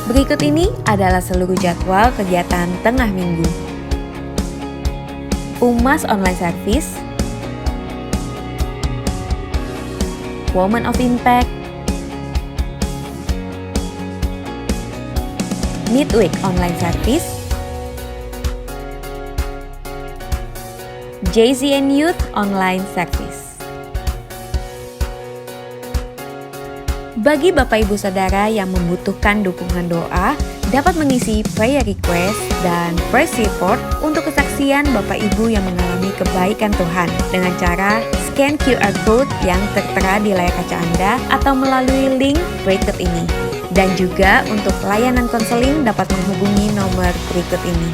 Berikut ini adalah seluruh jadwal kegiatan tengah minggu. UMAS Online Service, Women of Impact, Midweek Online Service, JZN Youth Online Service. Bagi Bapak Ibu Saudara yang membutuhkan dukungan doa, dapat mengisi prayer request dan praise report untuk kesaksian Bapak Ibu yang mengalami kebaikan Tuhan dengan cara scan QR code yang tertera di layar kaca Anda atau melalui link berikut ini. Dan juga untuk layanan konseling dapat menghubungi nomor berikut ini.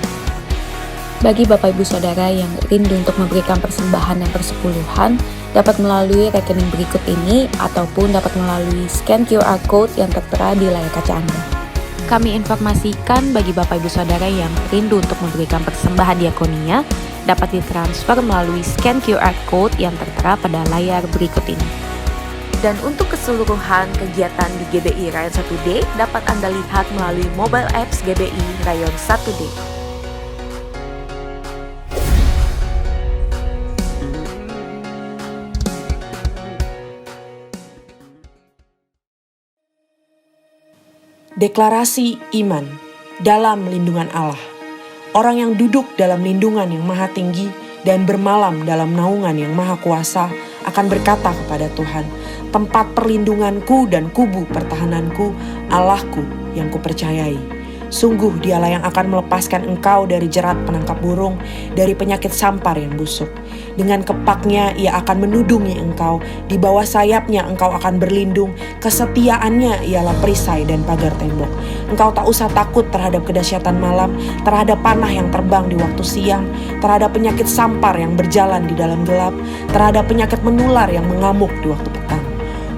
Bagi Bapak Ibu Saudara yang rindu untuk memberikan persembahan dan persepuluhan, dapat melalui rekening berikut ini ataupun dapat melalui scan QR code yang tertera di layar kaca Anda. Kami informasikan bagi Bapak Ibu Saudara yang rindu untuk memberikan persembahan diakonia, dapat ditransfer melalui scan QR code yang tertera pada layar berikut ini. Dan untuk keseluruhan kegiatan di GBI Rayon 1D dapat Anda lihat melalui mobile apps GBI Rayon 1D. Deklarasi iman dalam lindungan Allah. Orang yang duduk dalam lindungan yang maha tinggi dan bermalam dalam naungan yang maha kuasa akan berkata kepada Tuhan, tempat perlindunganku dan kubu pertahananku, Allahku yang kupercayai. Sungguh dialah yang akan melepaskan engkau dari jerat penangkap burung, dari penyakit sampar yang busuk. Dengan kepaknya ia akan menudungi engkau, di bawah sayapnya engkau akan berlindung, kesetiaannya ialah perisai dan pagar tembok. Engkau tak usah takut terhadap kedahsyatan malam, terhadap panah yang terbang di waktu siang, terhadap penyakit sampar yang berjalan di dalam gelap, terhadap penyakit menular yang mengamuk di waktu petang.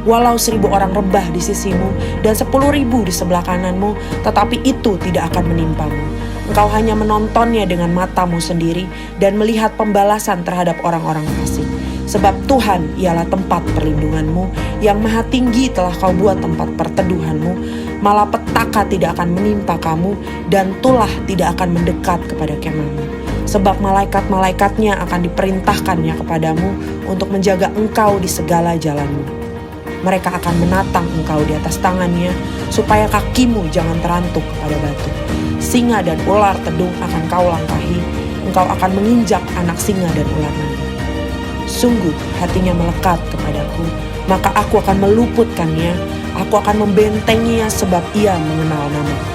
Walau 1.000 orang rebah di sisimu dan 10.000 di sebelah kananmu, tetapi itu tidak akan menimpamu. Engkau hanya menontonnya dengan matamu sendiri dan melihat pembalasan terhadap orang-orang fasik. Sebab Tuhan ialah tempat perlindunganmu, yang maha tinggi telah kau buat tempat perteduhanmu. Malapetaka tidak akan menimpa kamu dan tulah tidak akan mendekat kepada kemahmu. Sebab malaikat-malaikatnya akan diperintahkannya kepadamu untuk menjaga engkau di segala jalanmu. Mereka akan menatang engkau di atas tangannya, supaya kakimu jangan terantuk pada batu. Singa dan ular tedung akan kau langkahi, engkau akan menginjak anak singa dan ular naga. Sungguh hatinya melekat kepadaku, maka aku akan meluputkannya, aku akan membentenginya sebab ia mengenal namaku.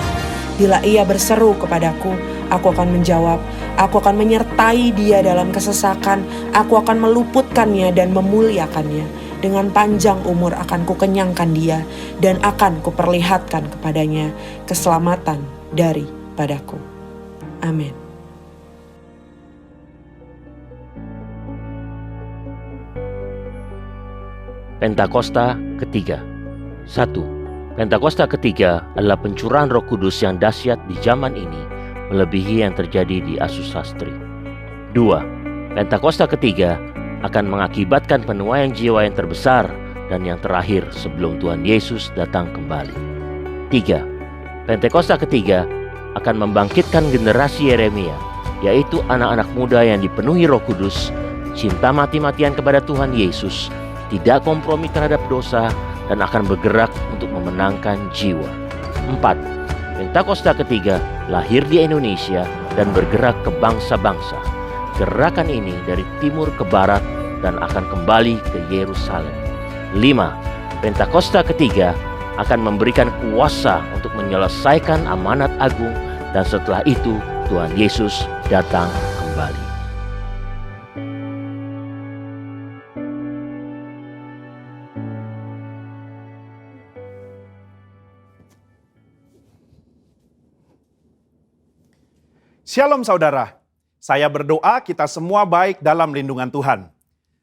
Bila ia berseru kepadaku, aku akan menjawab, aku akan menyertai dia dalam kesesakan, aku akan meluputkannya dan memuliakannya. Dengan panjang umur akan kukenyangkan dia dan akan kuperlihatkan kepadanya keselamatan daripadaku. Amin. Pentakosta ketiga. 1. Pentakosta ketiga adalah pencurahan Roh Kudus yang dahsyat di zaman ini, melebihi yang terjadi di Asus Sastri. 2. Pentakosta ketiga akan mengakibatkan penuaian jiwa yang terbesar dan yang terakhir sebelum Tuhan Yesus datang kembali. 3. Pentakosta ketiga akan membangkitkan generasi Yeremia, yaitu anak-anak muda yang dipenuhi Roh Kudus, cinta mati-matian kepada Tuhan Yesus, tidak kompromi terhadap dosa, dan akan bergerak untuk memenangkan jiwa. 4. Pentakosta ketiga lahir di Indonesia dan bergerak ke bangsa-bangsa. Gerakan ini dari timur ke barat dan akan kembali ke Yerusalem. 5. Pentakosta ketiga akan memberikan kuasa untuk menyelesaikan amanat agung, dan setelah itu Tuhan Yesus datang kembali. Shalom saudara, saya berdoa kita semua baik dalam lindungan Tuhan.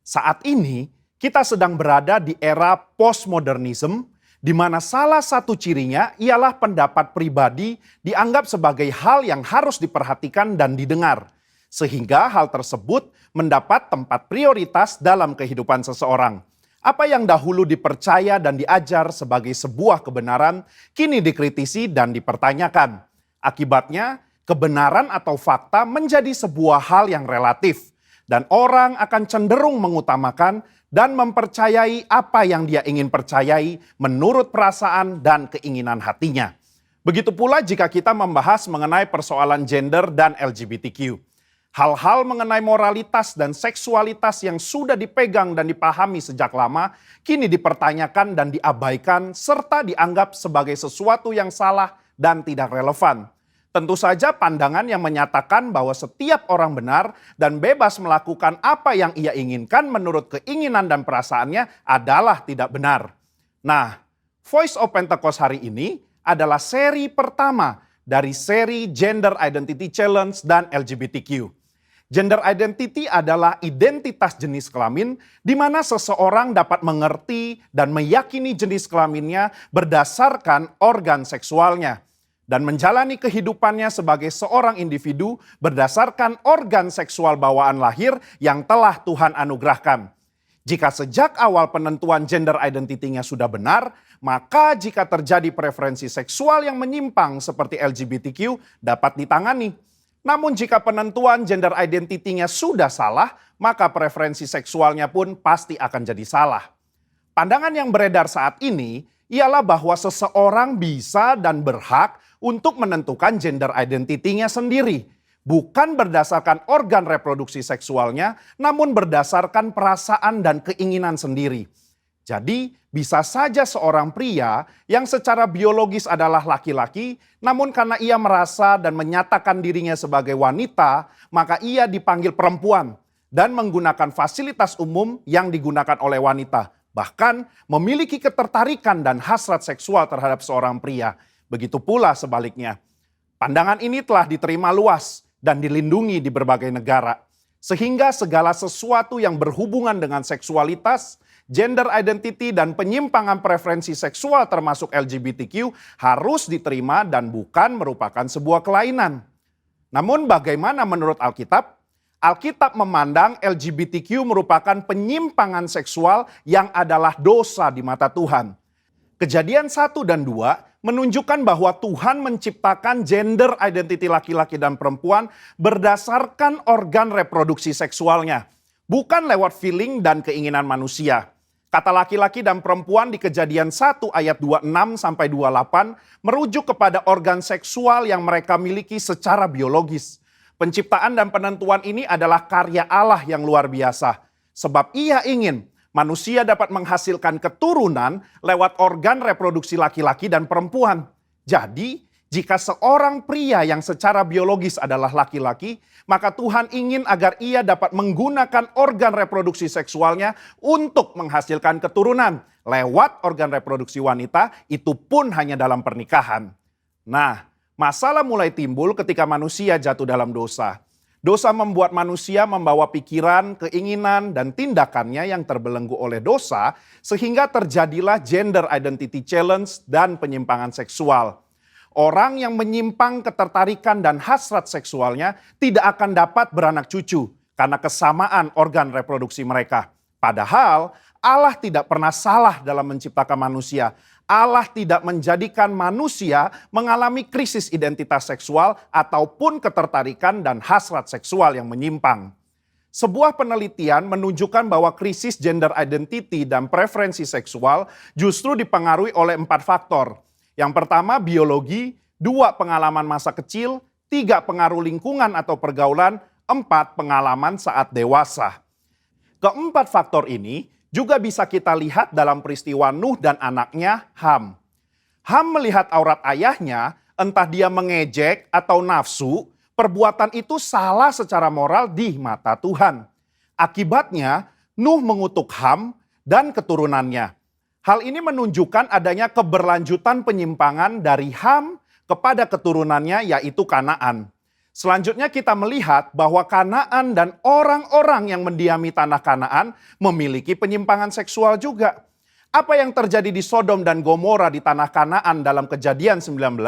Saat ini kita sedang berada di era postmodernisme, di mana salah satu cirinya ialah pendapat pribadi dianggap sebagai hal yang harus diperhatikan dan didengar, sehingga hal tersebut mendapat tempat prioritas dalam kehidupan seseorang. Apa yang dahulu dipercaya dan diajar sebagai sebuah kebenaran, kini dikritisi dan dipertanyakan. Akibatnya, kebenaran atau fakta menjadi sebuah hal yang relatif, dan orang akan cenderung mengutamakan dan mempercayai apa yang dia ingin percayai menurut perasaan dan keinginan hatinya. Begitu pula jika kita membahas mengenai persoalan gender dan LGBTQ. Hal-hal mengenai moralitas dan seksualitas yang sudah dipegang dan dipahami sejak lama, kini dipertanyakan dan diabaikan serta dianggap sebagai sesuatu yang salah dan tidak relevan. Tentu saja pandangan yang menyatakan bahwa setiap orang benar dan bebas melakukan apa yang ia inginkan menurut keinginan dan perasaannya adalah tidak benar. Nah, Voice of Pentecost hari ini adalah seri pertama dari seri Gender Identity Challenge dan LGBTQ. Gender identity adalah identitas jenis kelamin di mana seseorang dapat mengerti dan meyakini jenis kelaminnya berdasarkan organ seksualnya dan menjalani kehidupannya sebagai seorang individu berdasarkan organ seksual bawaan lahir yang telah Tuhan anugerahkan. Jika sejak awal penentuan gender identity-nya sudah benar, maka jika terjadi preferensi seksual yang menyimpang seperti LGBTQ dapat ditangani. Namun jika penentuan gender identity-nya sudah salah, maka preferensi seksualnya pun pasti akan jadi salah. Pandangan yang beredar saat ini ialah bahwa seseorang bisa dan berhak untuk menentukan gender identity-nya sendiri. Bukan berdasarkan organ reproduksi seksualnya, namun berdasarkan perasaan dan keinginan sendiri. Jadi bisa saja seorang pria yang secara biologis adalah laki-laki, namun karena ia merasa dan menyatakan dirinya sebagai wanita, maka ia dipanggil perempuan dan menggunakan fasilitas umum yang digunakan oleh wanita. Bahkan memiliki ketertarikan dan hasrat seksual terhadap seorang pria. Begitu pula sebaliknya. Pandangan ini telah diterima luas dan dilindungi di berbagai negara. Sehingga segala sesuatu yang berhubungan dengan seksualitas, gender identity dan penyimpangan preferensi seksual termasuk LGBTQ harus diterima dan bukan merupakan sebuah kelainan. Namun bagaimana menurut Alkitab? Alkitab memandang LGBTQ merupakan penyimpangan seksual yang adalah dosa di mata Tuhan. Kejadian 1 dan 2 menunjukkan bahwa Tuhan menciptakan gender identity laki-laki dan perempuan berdasarkan organ reproduksi seksualnya, bukan lewat feeling dan keinginan manusia. Kata laki-laki dan perempuan di Kejadian 1 ayat 26 sampai 28 merujuk kepada organ seksual yang mereka miliki secara biologis. Penciptaan dan penentuan ini adalah karya Allah yang luar biasa, sebab Ia ingin manusia dapat menghasilkan keturunan lewat organ reproduksi laki-laki dan perempuan. Jadi, jika seorang pria yang secara biologis adalah laki-laki, maka Tuhan ingin agar ia dapat menggunakan organ reproduksi seksualnya untuk menghasilkan keturunan lewat organ reproduksi wanita, itu pun hanya dalam pernikahan. Nah, masalah mulai timbul ketika manusia jatuh dalam dosa. Dosa membuat manusia membawa pikiran, keinginan, dan tindakannya yang terbelenggu oleh dosa, sehingga terjadilah gender identity challenge dan penyimpangan seksual. Orang yang menyimpang ketertarikan dan hasrat seksualnya tidak akan dapat beranak cucu karena kesamaan organ reproduksi mereka. Padahal Allah tidak pernah salah dalam menciptakan manusia. Allah tidak menjadikan manusia mengalami krisis identitas seksual ataupun ketertarikan dan hasrat seksual yang menyimpang. Sebuah penelitian menunjukkan bahwa krisis gender identity dan preferensi seksual justru dipengaruhi oleh 4 faktor. Yang pertama biologi, 2 pengalaman masa kecil, 3 pengaruh lingkungan atau pergaulan, 4 pengalaman saat dewasa. Keempat faktor ini juga bisa kita lihat dalam peristiwa Nuh dan anaknya Ham. Ham melihat aurat ayahnya, entah dia mengejek atau nafsu, perbuatan itu salah secara moral di mata Tuhan. Akibatnya, Nuh mengutuk Ham dan keturunannya. Hal ini menunjukkan adanya keberlanjutan penyimpangan dari Ham kepada keturunannya yaitu Kanaan. Selanjutnya kita melihat bahwa Kanaan dan orang-orang yang mendiami tanah Kanaan memiliki penyimpangan seksual juga. Apa yang terjadi di Sodom dan Gomora di tanah Kanaan dalam Kejadian 19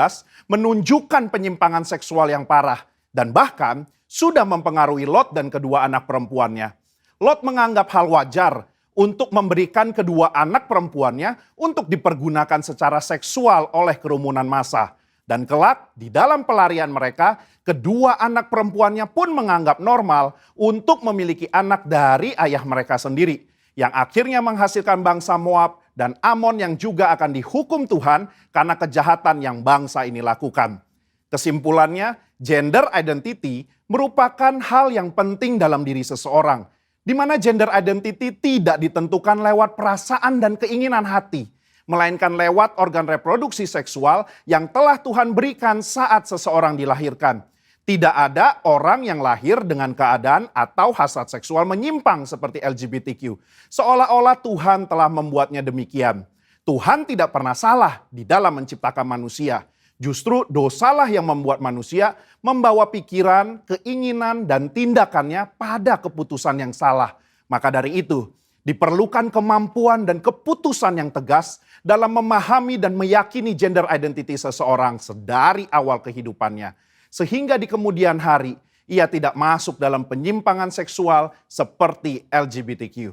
menunjukkan penyimpangan seksual yang parah dan bahkan sudah mempengaruhi Lot dan kedua anak perempuannya. Lot menganggap hal wajar untuk memberikan kedua anak perempuannya untuk dipergunakan secara seksual oleh kerumunan massa. Dan kelak di dalam pelarian mereka, kedua anak perempuannya pun menganggap normal untuk memiliki anak dari ayah mereka sendiri, yang akhirnya menghasilkan bangsa Moab dan Amon yang juga akan dihukum Tuhan karena kejahatan yang bangsa ini lakukan. Kesimpulannya, gender identity merupakan hal yang penting dalam diri seseorang, di mana gender identity tidak ditentukan lewat perasaan dan keinginan hati, melainkan lewat organ reproduksi seksual yang telah Tuhan berikan saat seseorang dilahirkan. Tidak ada orang yang lahir dengan keadaan atau hasrat seksual menyimpang seperti LGBTQ, seolah-olah Tuhan telah membuatnya demikian. Tuhan tidak pernah salah di dalam menciptakan manusia. Justru dosalah yang membuat manusia membawa pikiran, keinginan, dan tindakannya pada keputusan yang salah. Maka dari itu, diperlukan kemampuan dan keputusan yang tegas dalam memahami dan meyakini gender identity seseorang sedari awal kehidupannya. Sehingga di kemudian hari, ia tidak masuk dalam penyimpangan seksual seperti LGBTQ.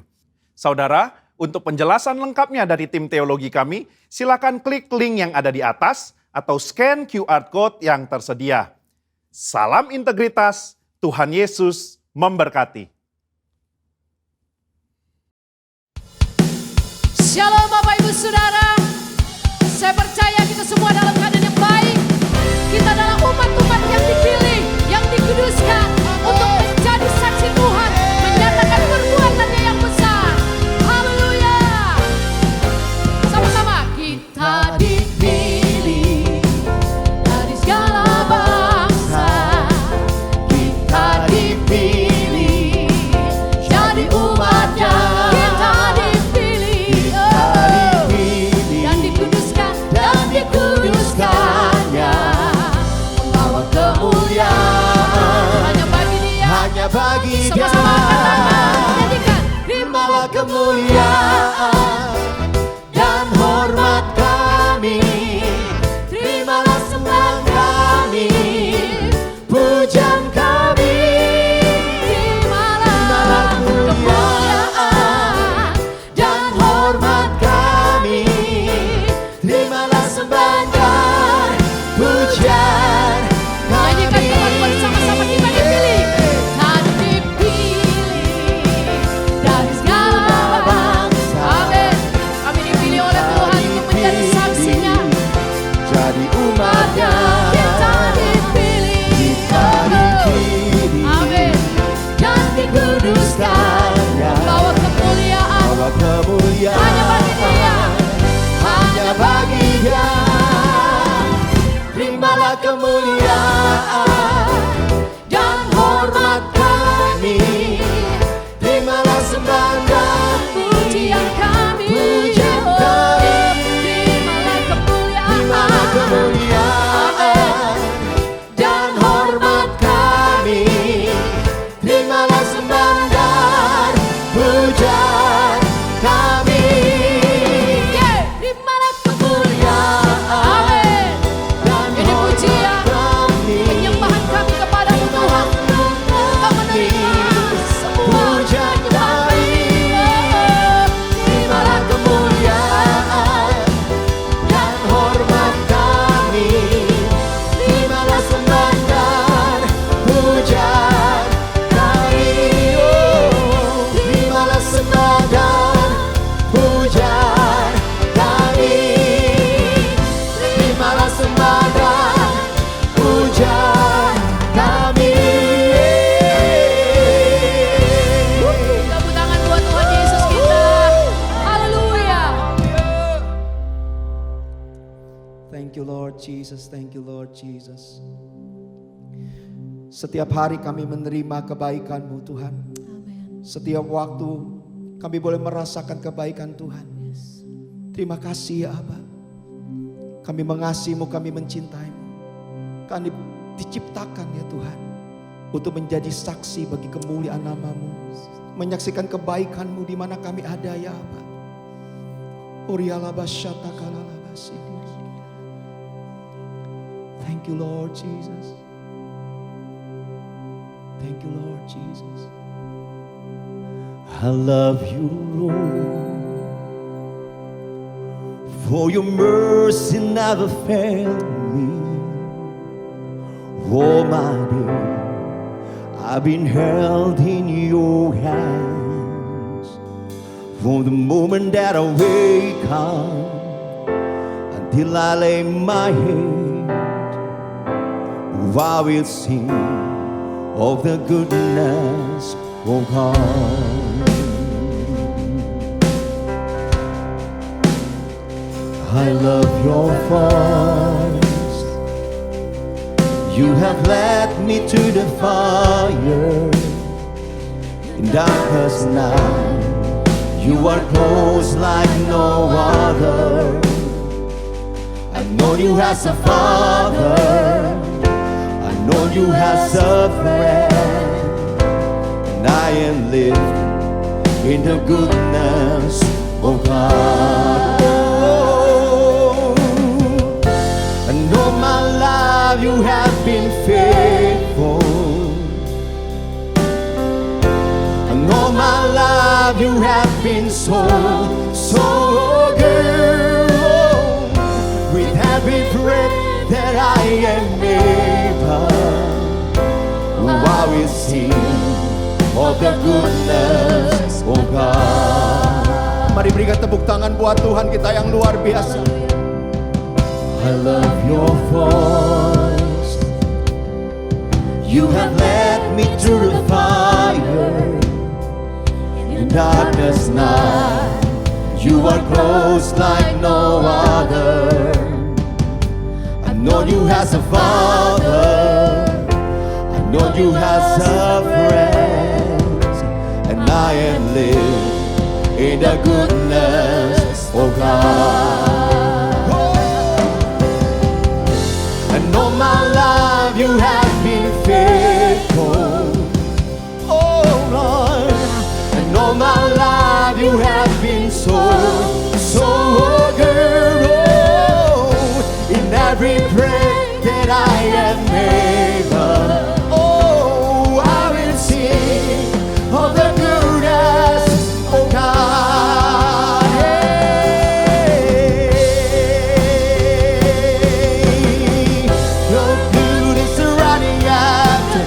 Saudara, untuk penjelasan lengkapnya dari tim teologi kami, silakan klik link yang ada di atas atau scan QR Code yang tersedia. Salam integritas, Tuhan Yesus memberkati. Shalom Bapak Ibu Saudara, saya percaya kita semua dalam keadaan yang baik. Kita adalah umat-umat yang dipilih, yang dikuduskan untuk menjadi saksi Tuhan, menyatakan perbuatannya yang besar. Haleluya. Sama-sama kita dipilih dari segala bangsa. Kita dipilih jadi umatnya. Kita dipilih, dan dikuduskan, dan dikuduskannya, membawa kemuliaan hanya bagi Dia. Hanya bagi Dia. Sama-sama katakan, nyanyikan. Terimalah kemuliaan dan hormat kami. Terimalah sembah kami, pujian kami. Terimalah kemuliaan dan hormat kami. Terimalah sembah dan pujian Nyanyikan kami. teman-teman sama-sama, kita dipilih. Kita dipilih dari segala bangsa. Amin. Kami dipilih oleh Tuhan untuk menjadi saksinya. Jadi umatnya. Kita dipilih. Kita dipilih. Amin. Dan dikuduskannya, Bawa kemuliaan bawa kemuliaan hanya bagi Dia. hanya bagi Dia. Terimalah kemuliaan dan hormat kami. Terimalah sembah dan Pujian kami. pujian kami. Terimalah Terimalah kemuliaan dan hormat kami. Terimalah sembah dan pujian kami. Terimalah Kemuliaan Amin. dan Ini pujian, kami. penyembahan kami kepada Tuhan. Kita menerima semua Pujian penyembahan kami. kami. Terimalah kemuliaan dan hormat kami. Terimalah sembah dan pujian kami. Terimalah sembah dan pujian kami. Terimalah sembah dan pujian kami. Tepuk tangan buat Tuhan Yesus kita. Haleluya. Thank you Lord Jesus, thank you Lord Jesus. Setiap hari kami menerima kebaikan-Mu Tuhan. Setiap waktu kami boleh merasakan kebaikan Tuhan. Terima kasih ya Aba. Kami mengasihi-Mu, kami mencintai-Mu. Kami diciptakan ya Tuhan untuk menjadi saksi bagi kemuliaan nama-Mu. Menyaksikan kebaikan-Mu di mana kami ada ya Aba. Thank you Lord Jesus. Thank you Lord Jesus. I love you, Lord, for your mercy never failed me. All my day I've been held in your hands. From the moment that I wake up until I lay my head, I will sing of the goodness of God. I love your voice. You have led me to the fire in darkest night. You are close like no other. I know you as a father. I know you as a friend. And I am living in the goodness of God. Oh, and all my life you have been faithful. And all my life you have been so good. With every breath that I am able, I will sing of the goodness of God. Mari berikan tepuk tangan buat Tuhan kita yang luar biasa. I love your voice. You have led me through the fire in darkness night. You are close like no other. I know you as a father. I know you as a friend. And I am living in the goodness of God. And all my life you have been faithful. Oh Lord, and all my life you have been so good. Oh, in every breath that I am able, oh, I will sing of the goodness of God. Hey, your goodness is running after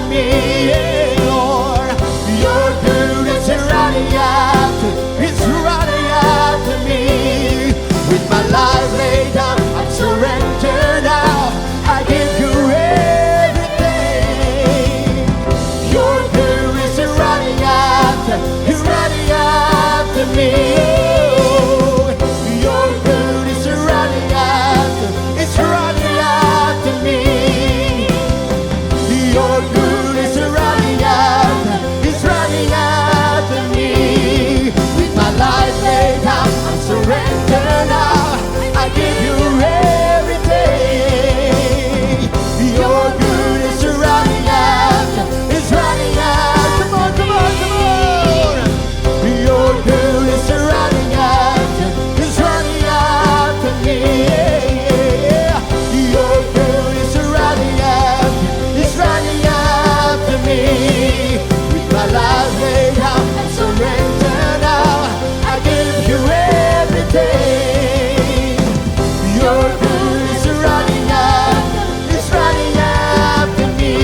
me, Lord. Your goodness is running after me. With my life laid down, I surrender now. I give you everything. Your goodness is running after me. Your goodness is running after me. Your goodness is running after me. With my life laid down, I surrender now. I give you everything. Your goodness is running after. Come on. Your goodness is running after me. Your goodness is running after me. With my life laid down, I surrender now. I give you everything. Your goodness is running after me.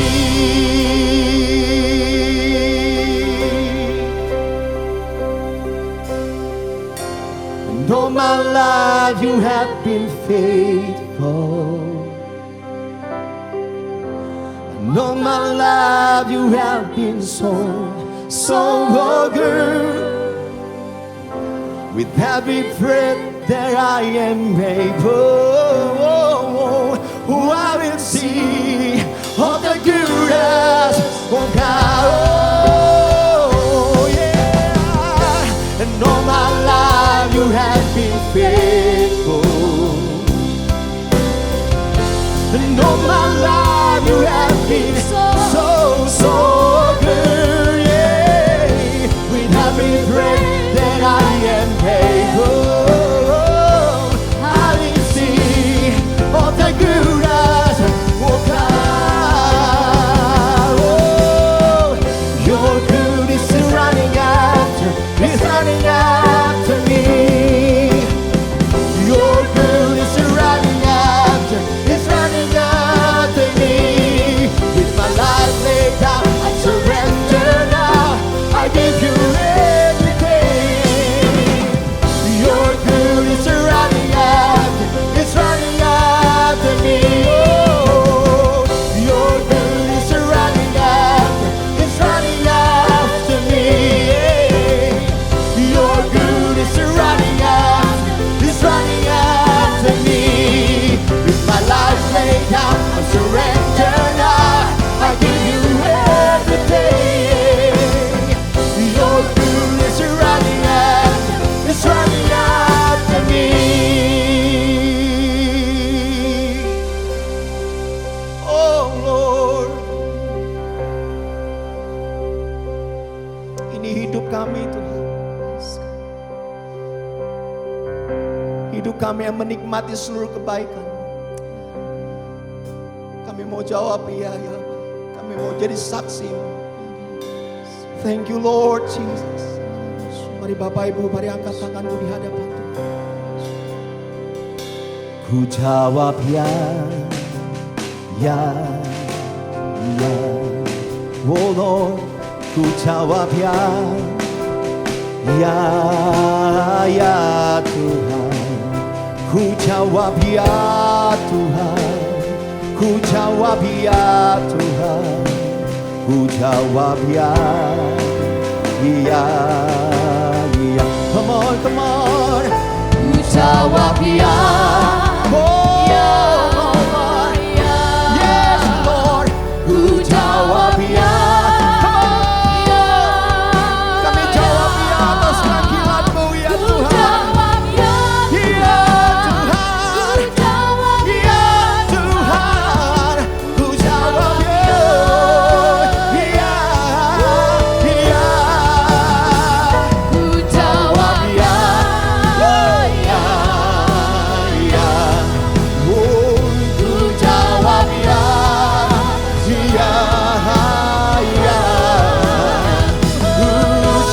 And all my life you have been faithful. And all my life you have been so good. With every breath that I am able, I will see of the goodness of God. Oh, yeah. And all my life you have been faithful. And all my life you have been so good. Yeah. With every breath that I am able, I will see of the goodness of God. Oh, your goodness Hidup kami yang menikmati seluruh kebaikan. Kami mau jawab iya ya. Kami mau jadi saksi. Thank you Lord Jesus. Mari Bapak Ibu, mari angkat tanganmu di hadapan Tuhan. Ku jawab ya, ya, ya. Oh Lord, ku jawab ya, ya, ya Tuhan. Ku jawab ya Tuhan. Ku jawab ya Tuhan. Ku jawab ya, iya, iya. Come on, come on. Ku jawab ya. Oh, Lord. Yes, Lord. Ku jawab ya. Come on. Kami jawab ya atas panggilan-Mu ya Tuhan. Ya Tuhan. Ya Tuhan. Ku jawab ya. Ya, ya. Ku jawab ya. Ya, ya. Oh, ku jawab ya. Ya, ya. Ku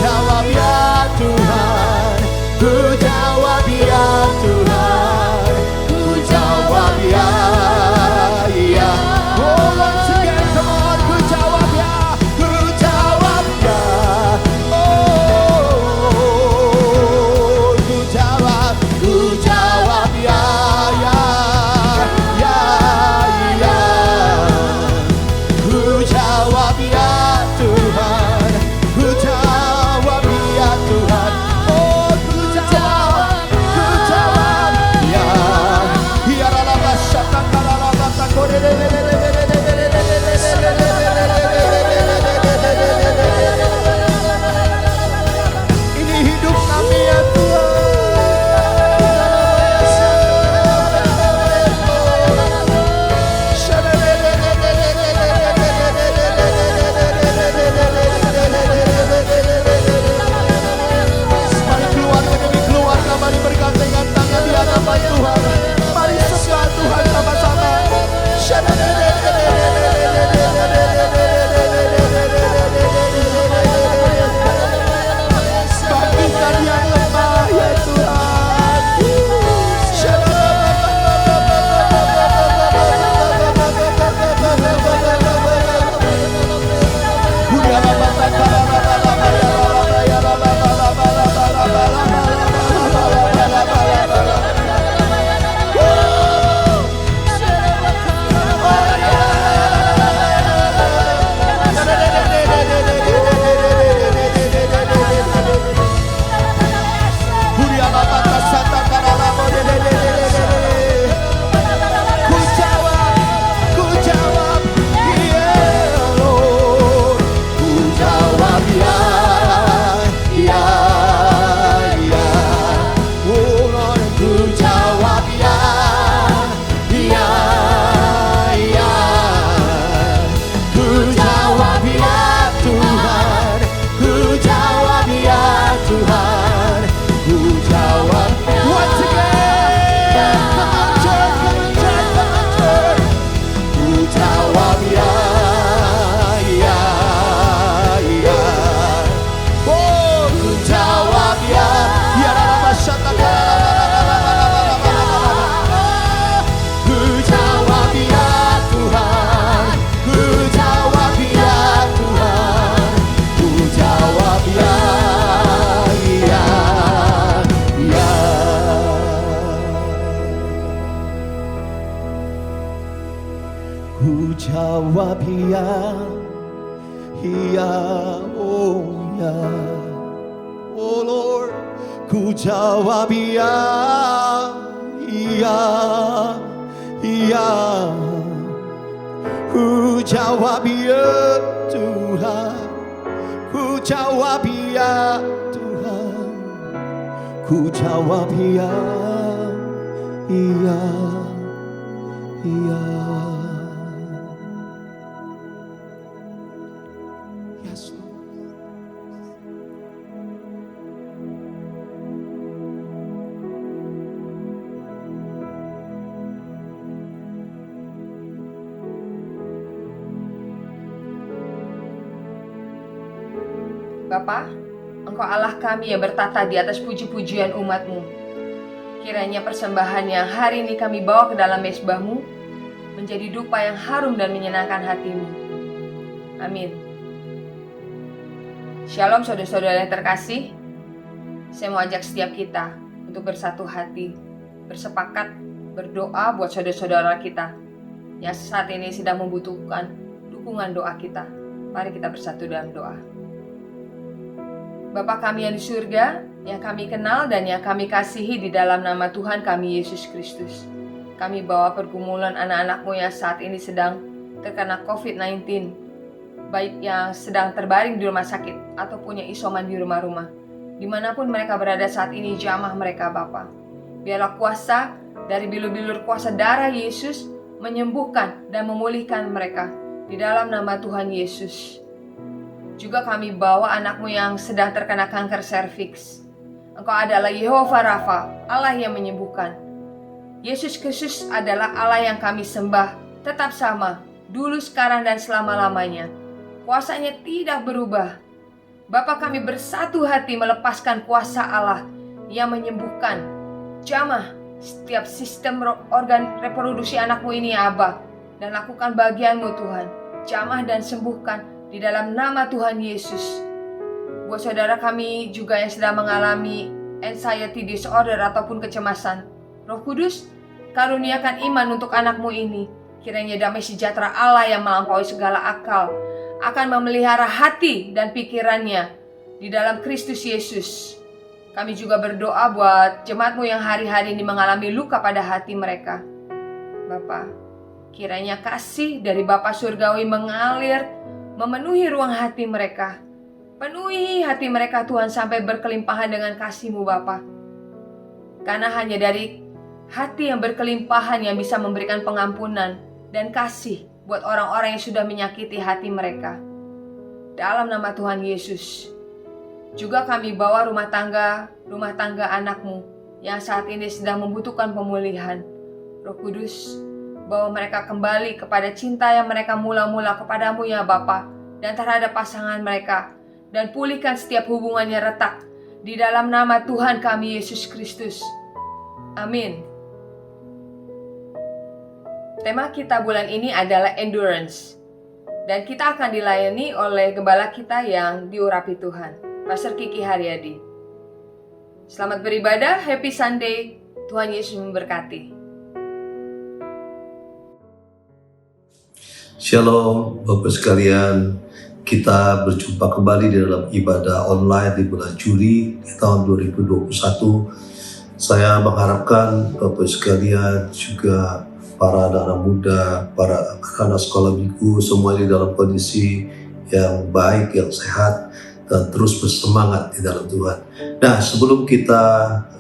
jawab ya Tuhan. Ku jawab ya Tuhan. Ku jawab ya. Ya. Oh, once again, come on. Ku jawab ya. Ku jawab ya. Oh, ku jawab. Ku jawab ya. Ya. Ya. Ya. Ku jawab ya Tuhan. Ku jawab ya Tuhan. Oh, ku jawab. Ku jawab ya. Ya la la syatan la la la takore le le le le le le le le. Ini hidup kami ya Mari keluarga demi keluarga, mari bergandengan tangan di hadapan Tuhan. Mari sembah Tuhan sama-sama. Bangkitkan yang lemah ya Tuhan. Ku jawab, iya Lord. Ku jawab ya, ya, ya. Oh Lord, ku jawab ya, ya, ya. Ku jawab ya Tuhan. Ku jawab ya Tuhan. Ku jawab. Once again, come on church, come on church, come on church. Ku jawab ya, ya, ya. Oh, ku jawab ya. Ya la syatan la la la. Ku jawab ya Tuhan. Ku jawab ya Tuhan. Ku jawab ya, ya, ya. Ku jawab ya, ya, oh ya. Oh Lord, ku jawab ya, ya, ya. Ku jawab ya Tuhan. Ku jawab ya Tuhan. Ku jawab ya, iya, iya. Yes, Lord. Bapa, Engkau Allah kami yang bertata di atas puji-pujian umat-Mu. Kiranya persembahan yang hari ini kami bawa ke dalam mezbah-Mu menjadi dupa yang harum dan menyenangkan hati-Mu. Amin. Shalom saudara-saudara yang terkasih. Saya mau ajak setiap kita untuk bersatu hati, bersepakat, berdoa buat saudara-saudara kita yang saat ini sedang membutuhkan dukungan doa kita. Mari kita bersatu dalam doa. Bapa kami yang di surga, yang kami kenal dan yang kami kasihi di dalam nama Tuhan kami Yesus Kristus. Kami bawa pergumulan anak-anak-Mu yang saat ini sedang terkena COVID-19, baik yang sedang terbaring di rumah sakit ataupun yang isoman di rumah-rumah. Dimanapun mereka berada saat ini, jamah mereka Bapa. Biarlah kuasa dari bilur-bilur kuasa darah Yesus menyembuhkan dan memulihkan mereka di dalam nama Tuhan Yesus. Juga kami bawa anak-Mu yang sedang terkena kanker serviks. Engkau adalah Yehova Rafa, Allah yang menyembuhkan. Yesus Kristus adalah Allah yang kami sembah, tetap sama, dulu, sekarang, dan selama-lamanya. Kuasanya tidak berubah. Bapa, kami bersatu hati melepaskan kuasa Allah yang menyembuhkan, jamah setiap sistem organ reproduksi anak-Mu ini ya Abba. Dan lakukan bagian-Mu Tuhan, jamah dan sembuhkan di dalam nama Tuhan Yesus. Buat saudara kami juga yang sedang mengalami anxiety disorder ataupun kecemasan, Roh Kudus, karuniakan iman untuk anak-Mu ini. Kiranya damai sejahtera Allah yang melampaui segala akal akan memelihara hati dan pikirannya di dalam Kristus Yesus. Kami juga berdoa buat jemaat-Mu yang hari-hari ini mengalami luka pada hati mereka. Bapa, kiranya kasih dari Bapa Surgawi mengalir, memenuhi ruang hati mereka. Penuhi hati mereka Tuhan sampai berkelimpahan dengan kasih-Mu Bapa. Karena hanya dari hati yang berkelimpahan yang bisa memberikan pengampunan dan kasih buat orang-orang yang sudah menyakiti hati mereka. Dalam nama Tuhan Yesus. Juga kami bawa rumah tangga anak-Mu yang saat ini sedang membutuhkan pemulihan. Roh Kudus, bawa mereka kembali kepada cinta yang mereka mula-mula kepadamu ya Bapa, dan terhadap pasangan mereka, dan pulihkan setiap hubungannya retak di dalam nama Tuhan kami Yesus Kristus. Amin. Tema kita bulan ini adalah endurance, dan kita akan dilayani oleh gembala kita yang diurapi Tuhan, Pastor Kiki Haryadi. Selamat beribadah, happy Sunday, Tuhan Yesus memberkati. Shalom Bapak sekalian, kita berjumpa kembali di dalam ibadah online di bulan Juli di tahun 2021. Saya mengharapkan Bapak sekalian, juga para anak-anak muda, para anak sekolah minggu, semua di dalam kondisi yang baik, yang sehat, dan terus bersemangat di dalam Tuhan. Nah, sebelum kita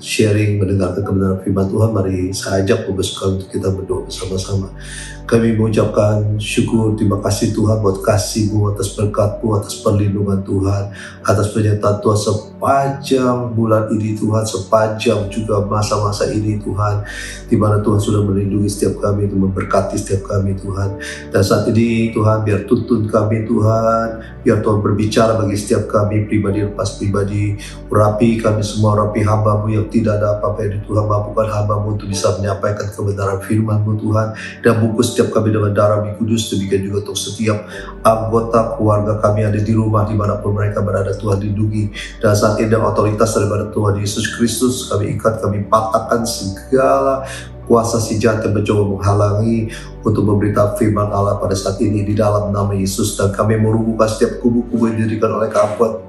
sharing mendengarkan kebenaran firman Tuhan, mari saya ajak Bapak sekalian untuk kita berdoa bersama-sama. Kami mengucapkan syukur, terima kasih Tuhan buat kasih-Mu, atas berkat-Mu, atas perlindungan Tuhan, atas penyertaan Tuhan sepanjang bulan ini Tuhan, sepanjang juga masa-masa ini Tuhan, di mana Tuhan sudah melindungi setiap kami, untuk memberkati setiap kami Tuhan. Dan saat ini Tuhan, biar tuntun kami Tuhan, biar Tuhan berbicara bagi setiap kami pribadi lepas pribadi, urapi kami semua, urapi hamba-Mu yang tidak ada apa-apa yang Tuhan mampukan hamba-Mu untuk bisa menyampaikan kebenaran firman-Mu Tuhan, dan bungkus setiap kami dengan darah-Mu kudus. Demikian juga untuk setiap anggota keluarga kami ada di rumah dimanapun mereka berada Tuhan, lindungi. Dan saat ini dengan otoritas daripada Tuhan Yesus Kristus, kami ikat, kami patahkan segala kuasa si jahat yang mencoba menghalangi untuk memberitakan firman Allah pada saat ini di dalam nama Yesus. Dan kami merubuhkan setiap kubu-kubu yang didirikan oleh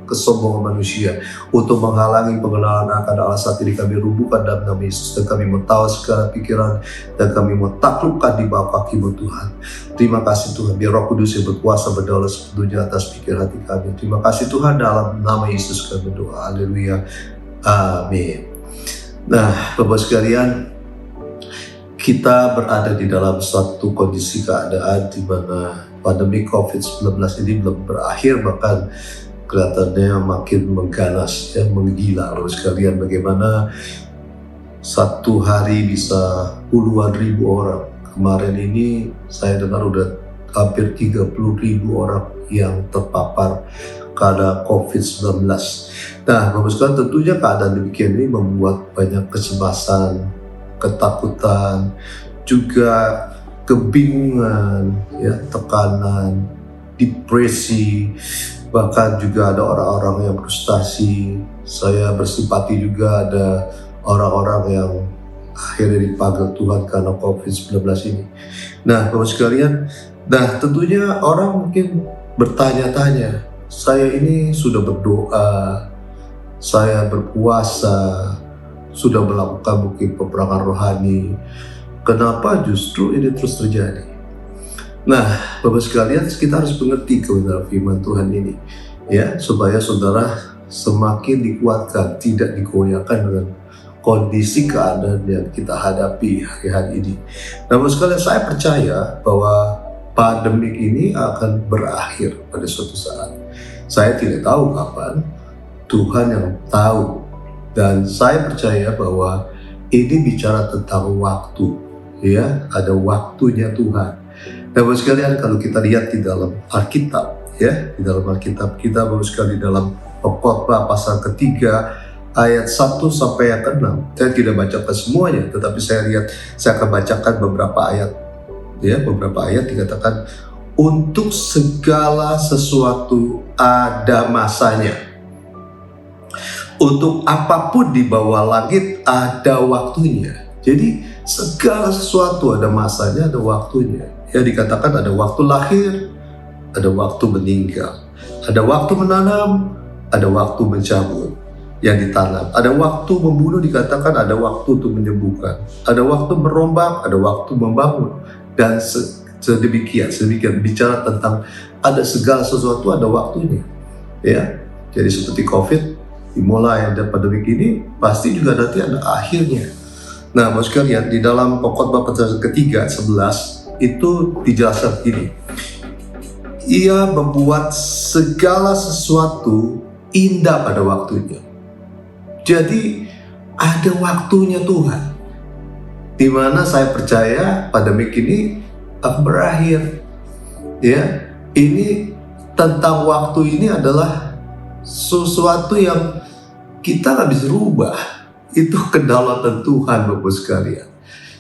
kesombongan manusia untuk menghalangi pengenalan akan Allah. Saat ini kami rubuhkan dalam nama Yesus, dan kami mentawa segala pikiran, dan kami mau taklukkan di bawah kaki-Mu Tuhan. Terima kasih Tuhan, biar Roh Kudus yang berkuasa berdaulat sepenuhnya atas pikir hati kami. Terima kasih Tuhan, dalam nama Yesus kami berdoa. Haleluya. Amin. Nah, Bapak sekalian, kita berada di dalam suatu kondisi keadaan di mana pandemi COVID-19 ini belum berakhir, bahkan kelihatannya makin mengganas, menggila. Lalu sekalian, bagaimana satu hari bisa puluhan ribu orang. Kemarin ini saya dengar udah hampir 30.000 orang yang terpapar karena COVID-19. Nah, Bapak sekalian, tentunya keadaan demikian ini membuat banyak kecemasan, ketakutan, juga kebingungan, ya, tekanan, depresi, bahkan juga ada orang-orang yang frustasi. Saya bersimpati juga ada orang-orang yang akhirnya dipanggil Tuhan karena COVID-19 ini. Nah, Bapak sekalian, tentunya orang mungkin bertanya-tanya, saya ini sudah berdoa, saya berpuasa, sudah melakukan mungkin peperangan rohani, kenapa justru ini terus terjadi? Nah, Bapak sekalian, kita harus mengerti kebenaran firman Tuhan ini, ya, supaya saudara semakin dikuatkan, tidak digoyahkan dengan kondisi keadaan yang kita hadapi hari-hari ini. Nah, Bapak sekalian, saya percaya bahwa pandemi ini akan berakhir pada suatu saat. Saya tidak tahu kapan, Tuhan yang tahu. Dan saya percaya bahwa ini bicara tentang waktu, ya, ada waktunya Tuhan. Nah, Bapak sekalian, kalau kita lihat di dalam Alkitab, ya, di dalam Alkitab kita, Bapak sekalian, dalam Pengkhotbah pasal ketiga ayat 1 sampai yang ke-6. Saya tidak bacakan semuanya, tetapi saya akan bacakan beberapa ayat. Ya, beberapa ayat dikatakan, untuk segala sesuatu ada masanya. Untuk apapun di bawah langit ada waktunya. Jadi segala sesuatu ada masanya, ada waktunya. Ya, dikatakan ada waktu lahir, ada waktu meninggal, ada waktu menanam, ada waktu mencabut yang ditanam, ada waktu membunuh, dikatakan ada waktu untuk menyembuhkan, ada waktu merombak, ada waktu membangun, dan sedemikian bicara tentang ada segala sesuatu ada waktunya, ya. Jadi seperti COVID dimulai, ada pandemi ini pasti juga nanti ada akhirnya. Nah, Bapak sekalian, di dalam Pengkhotbah pasal ketiga 11 itu dijelaskan gini, ia membuat segala sesuatu indah pada waktunya. Jadi ada waktunya Tuhan, di mana saya percaya pandemi ini akan berakhir. Ya, ini tentang waktu ini adalah sesuatu yang kita nggak bisa rubah. Itu kedaulatan Tuhan, Bapak sekalian.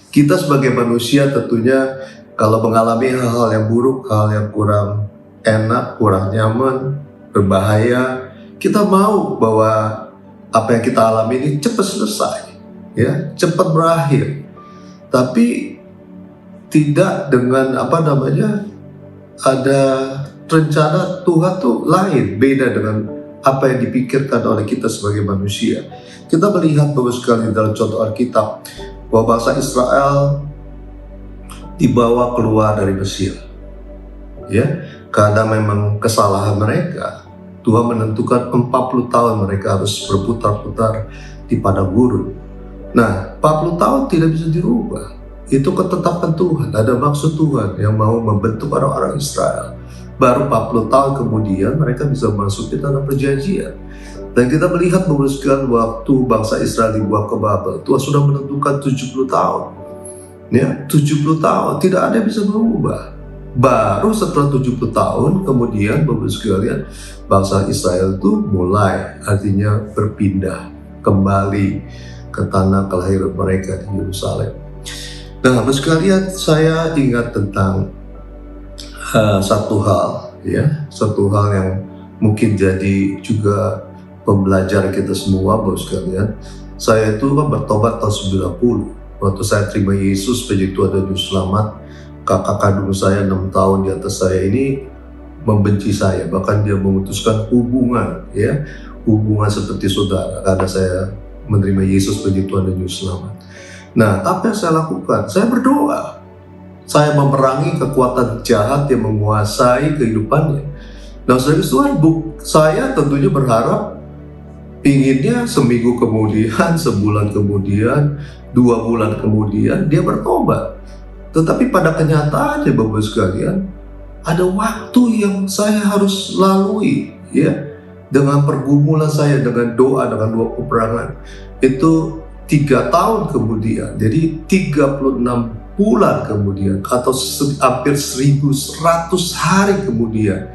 Kita sebagai manusia tentunya kalau mengalami hal-hal yang buruk, hal yang kurang enak, kurang nyaman, berbahaya, kita mau bahwa apa yang kita alami ini cepat selesai, ya, cepat berakhir. Tapi tidak dengan ada rencana Tuhan tuh lain, beda dengan apa yang dipikirkan oleh kita sebagai manusia. Kita melihat Bapak sekalian dalam contoh Alkitab bahwa bangsa Israel dibawa keluar dari Mesir, ya, karena memang kesalahan mereka. Tuhan menentukan 40 tahun mereka harus berputar-putar di padang gurun. Nah, 40 tahun tidak bisa dirubah. Itu ketetapan Tuhan, ada maksud Tuhan yang mau membentuk orang-orang Israel. Baru 40 tahun kemudian mereka bisa masuk ke tanah perjanjian. Dan kita melihat meneruskan waktu bangsa Israel dibuang ke Babel, Tuhan sudah menentukan 70 tahun. Ya, 70 tahun, tidak ada yang bisa berubah. Baru setelah 70 tahun kemudian, Bapak sekalian, bangsa Israel itu mulai artinya berpindah kembali ke tanah kelahiran mereka di Yerusalem. Nah, Bapak sekalian, saya ingat tentang satu hal yang mungkin jadi juga pembelajaran kita semua, Bapak sekalian. Saya itu kan bertobat tahun 90. Waktu saya terima Yesus menjadi Tuhan dan Juru Selamat, kakak kandung saya 6 tahun di atas saya ini membenci saya, bahkan dia memutuskan hubungan seperti saudara karena saya menerima Yesus menjadi Tuhan dan Juru Selamat. Nah, apa yang saya lakukan? Saya berdoa. Saya memerangi kekuatan jahat yang menguasai kehidupannya. Nah, saya tentunya berharap, inginnya seminggu kemudian, sebulan kemudian, 2 bulan kemudian dia bertobat. Tetapi pada kenyataannya, Bapak sekalian, ada waktu yang saya harus lalui, ya, dengan pergumulan saya, dengan doa peperangan. Itu 3 tahun kemudian, jadi 36 bulan kemudian, atau hampir 1100 hari kemudian,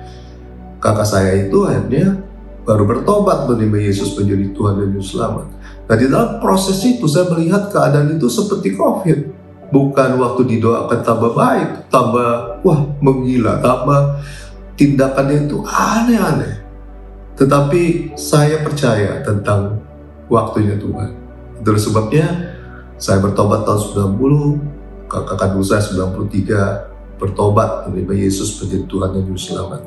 kakak saya itu akhirnya baru bertobat menerima Yesus menjadi Tuhan dan Juru Selamat. Nah, di dalam proses itu saya melihat keadaan itu seperti COVID. Bukan waktu didoakan tambah baik, tambah menggila, tambah tindakannya itu aneh-aneh. Tetapi saya percaya tentang waktunya Tuhan. Itulah sebabnya saya bertobat tahun 90, kakak kandung saya 93 bertobat menerima Yesus menjadi Tuhan dan Juru Selamat.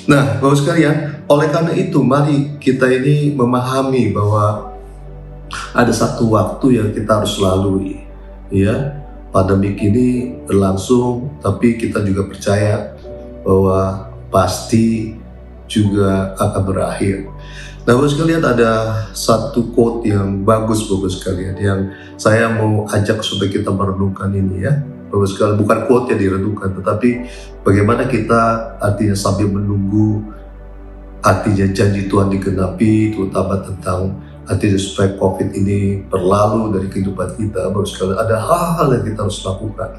Nah, Bapak sekalian, oleh karena itu mari kita ini memahami bahwa ada satu waktu yang kita harus lalui, ya. Pandemi ini berlangsung, tapi kita juga percaya bahwa pasti juga akan berakhir. Nah, Bapak sekalian, ada satu quote yang bagus Bapak sekalian yang saya mau ajak supaya kita merenungkan ini, ya. Bapak sekalian, bukan quote yang direnungkan, tetapi bagaimana kita artinya sambil menunggu artinya janji Tuhan digenapi, terutama tentang artinya supaya COVID ini berlalu dari kehidupan kita. Bapak sekalian, ada hal-hal yang kita harus lakukan.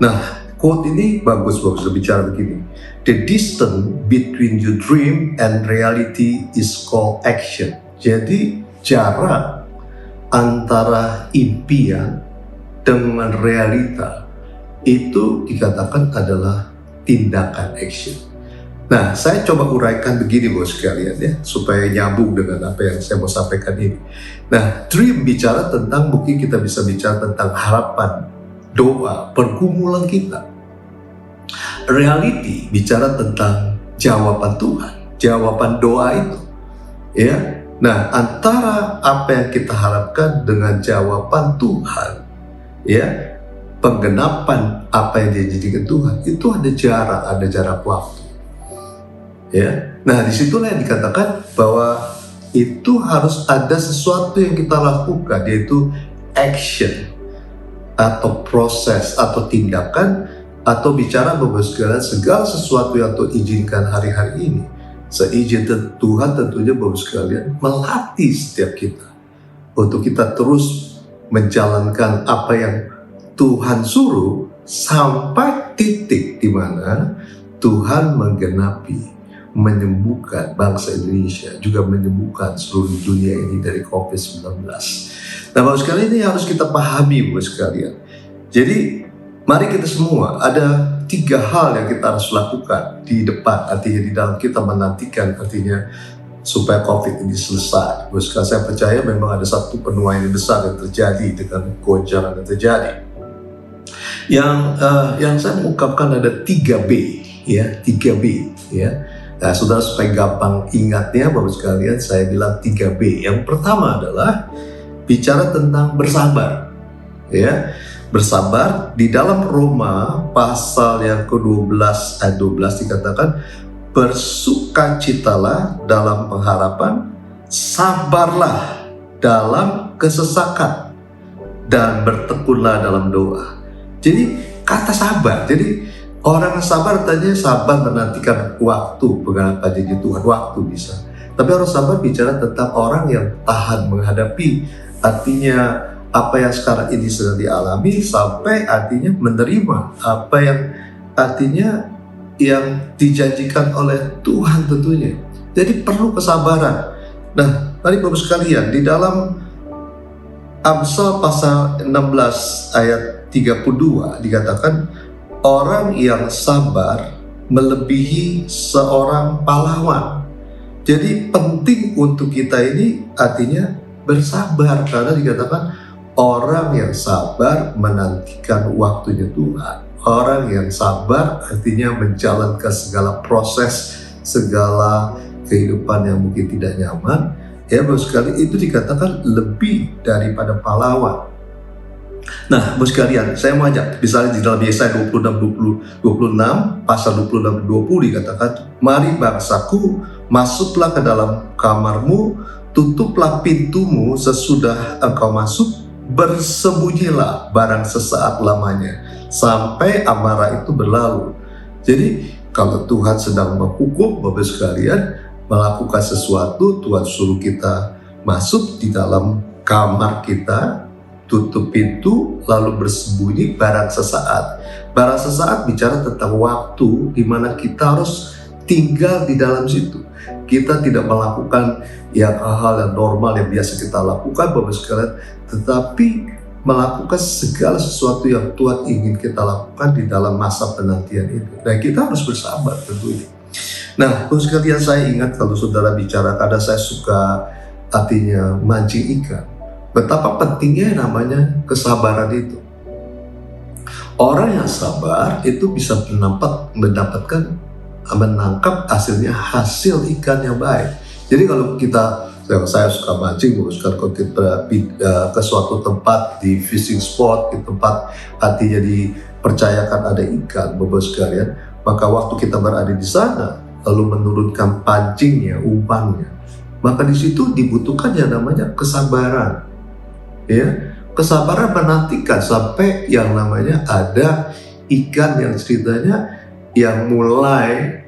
Nah, quote ini bagus berbicara begini. The distance between your dream and reality is called action. Jadi jarak antara impian dengan realita itu dikatakan adalah tindakan action. Nah, saya coba uraikan begini Bapak sekalian, ya, supaya nyambung dengan apa yang saya mau sampaikan ini. Nah, dream bicara tentang, mungkin kita bisa bicara tentang harapan, doa, pergumulan kita. Reality bicara tentang jawaban Tuhan, jawaban doa itu, ya. Nah, antara apa yang kita harapkan dengan jawaban Tuhan, ya, penggenapan apa yang dijanjikan Tuhan, itu ada jarak waktu. Ya, nah disitulah yang dikatakan bahwa itu harus ada sesuatu yang kita lakukan, yaitu action atau proses atau tindakan, atau bicara Bapak sekalian segala sesuatu yang Tuhan izinkan hari-hari ini. Seizin Tuhan tentunya Bapak sekalian melatih setiap kita untuk kita terus menjalankan apa yang Tuhan suruh sampai titik di mana Tuhan menggenapi, menyembuhkan bangsa Indonesia, juga menyembuhkan seluruh dunia ini dari COVID-19. Nah, Bapak sekalian, ini harus kita pahami Bapak sekalian. Jadi, mari kita semua, ada 3 hal yang kita harus lakukan di depan, artinya di dalam kita menantikan, artinya supaya COVID ini selesai. Bapak sekalian, saya percaya memang ada satu penuaian yang besar yang terjadi dengan goncangan yang terjadi. Yang saya mengungkapkan ada 3B, ya, 3B, ya. Nah, saudara, supaya gampang ingatnya Bapak sekalian, saya bilang 3B. Yang pertama adalah bicara tentang bersabar, ya. Bersabar di dalam Roma pasal yang ke-12 ayat 12 dikatakan, bersukacitalah dalam pengharapan, sabarlah dalam kesesakan, dan bertekunlah dalam doa. Jadi kata sabar, jadi orang yang sabar tanya sabar menantikan waktu penggenapan janji Tuhan, waktu bisa. Tapi orang sabar bicara tentang orang yang tahan menghadapi, artinya apa yang sekarang ini sedang dialami, sampai artinya menerima apa yang artinya yang dijanjikan oleh Tuhan tentunya. Jadi perlu kesabaran. Nah, mari Bapak sekalian, di dalam Amsal pasal 16 ayat 32 dikatakan, orang yang sabar melebihi seorang pahlawan. Jadi penting untuk kita ini artinya bersabar, karena dikatakan orang yang sabar menantikan waktunya Tuhan. Orang yang sabar artinya menjalankan segala proses, segala kehidupan yang mungkin tidak nyaman. Ya, Bapak sekalian, itu dikatakan lebih daripada pahlawan. Nah, Bapak sekalian, saya mau ajak, misalnya di dalam Yesaya 26 pasal 26-20 dikatakan, mari bangsaku, masuklah ke dalam kamarmu, tutuplah pintumu sesudah engkau masuk, bersembunyilah barang sesaat lamanya, sampai amarah itu berlalu. Jadi, kalau Tuhan sedang menghukum Bapak sekalian, melakukan sesuatu, Tuhan suruh kita masuk di dalam kamar kita, tutup pintu, lalu bersembunyi barang sesaat. Barang sesaat bicara tentang waktu di mana kita harus tinggal di dalam situ. Kita tidak melakukan hal-hal yang normal yang biasa kita lakukan, Bapak sekalian, tetapi melakukan segala sesuatu yang Tuhan ingin kita lakukan di dalam masa penantian itu. Dan kita harus bersabar tentunya. Nah, Bapak sekalian, saya ingat kalau saudara bicara, karena saya suka artinya mancing ikan, betapa pentingnya namanya kesabaran itu. Orang yang sabar itu bisa menangkap hasil ikan yang baik. Jadi kalau saya suka mancing, kalau kita ke suatu tempat di fishing spot, di tempat artinya dipercayakan ada ikan, Bapak sekalian, maka waktu kita berada di sana, lalu menurunkan pancingnya, umpannya, maka di situ dibutuhkan yang namanya kesabaran, ya, kesabaran menantikan sampai yang namanya ada ikan yang ceritanya yang mulai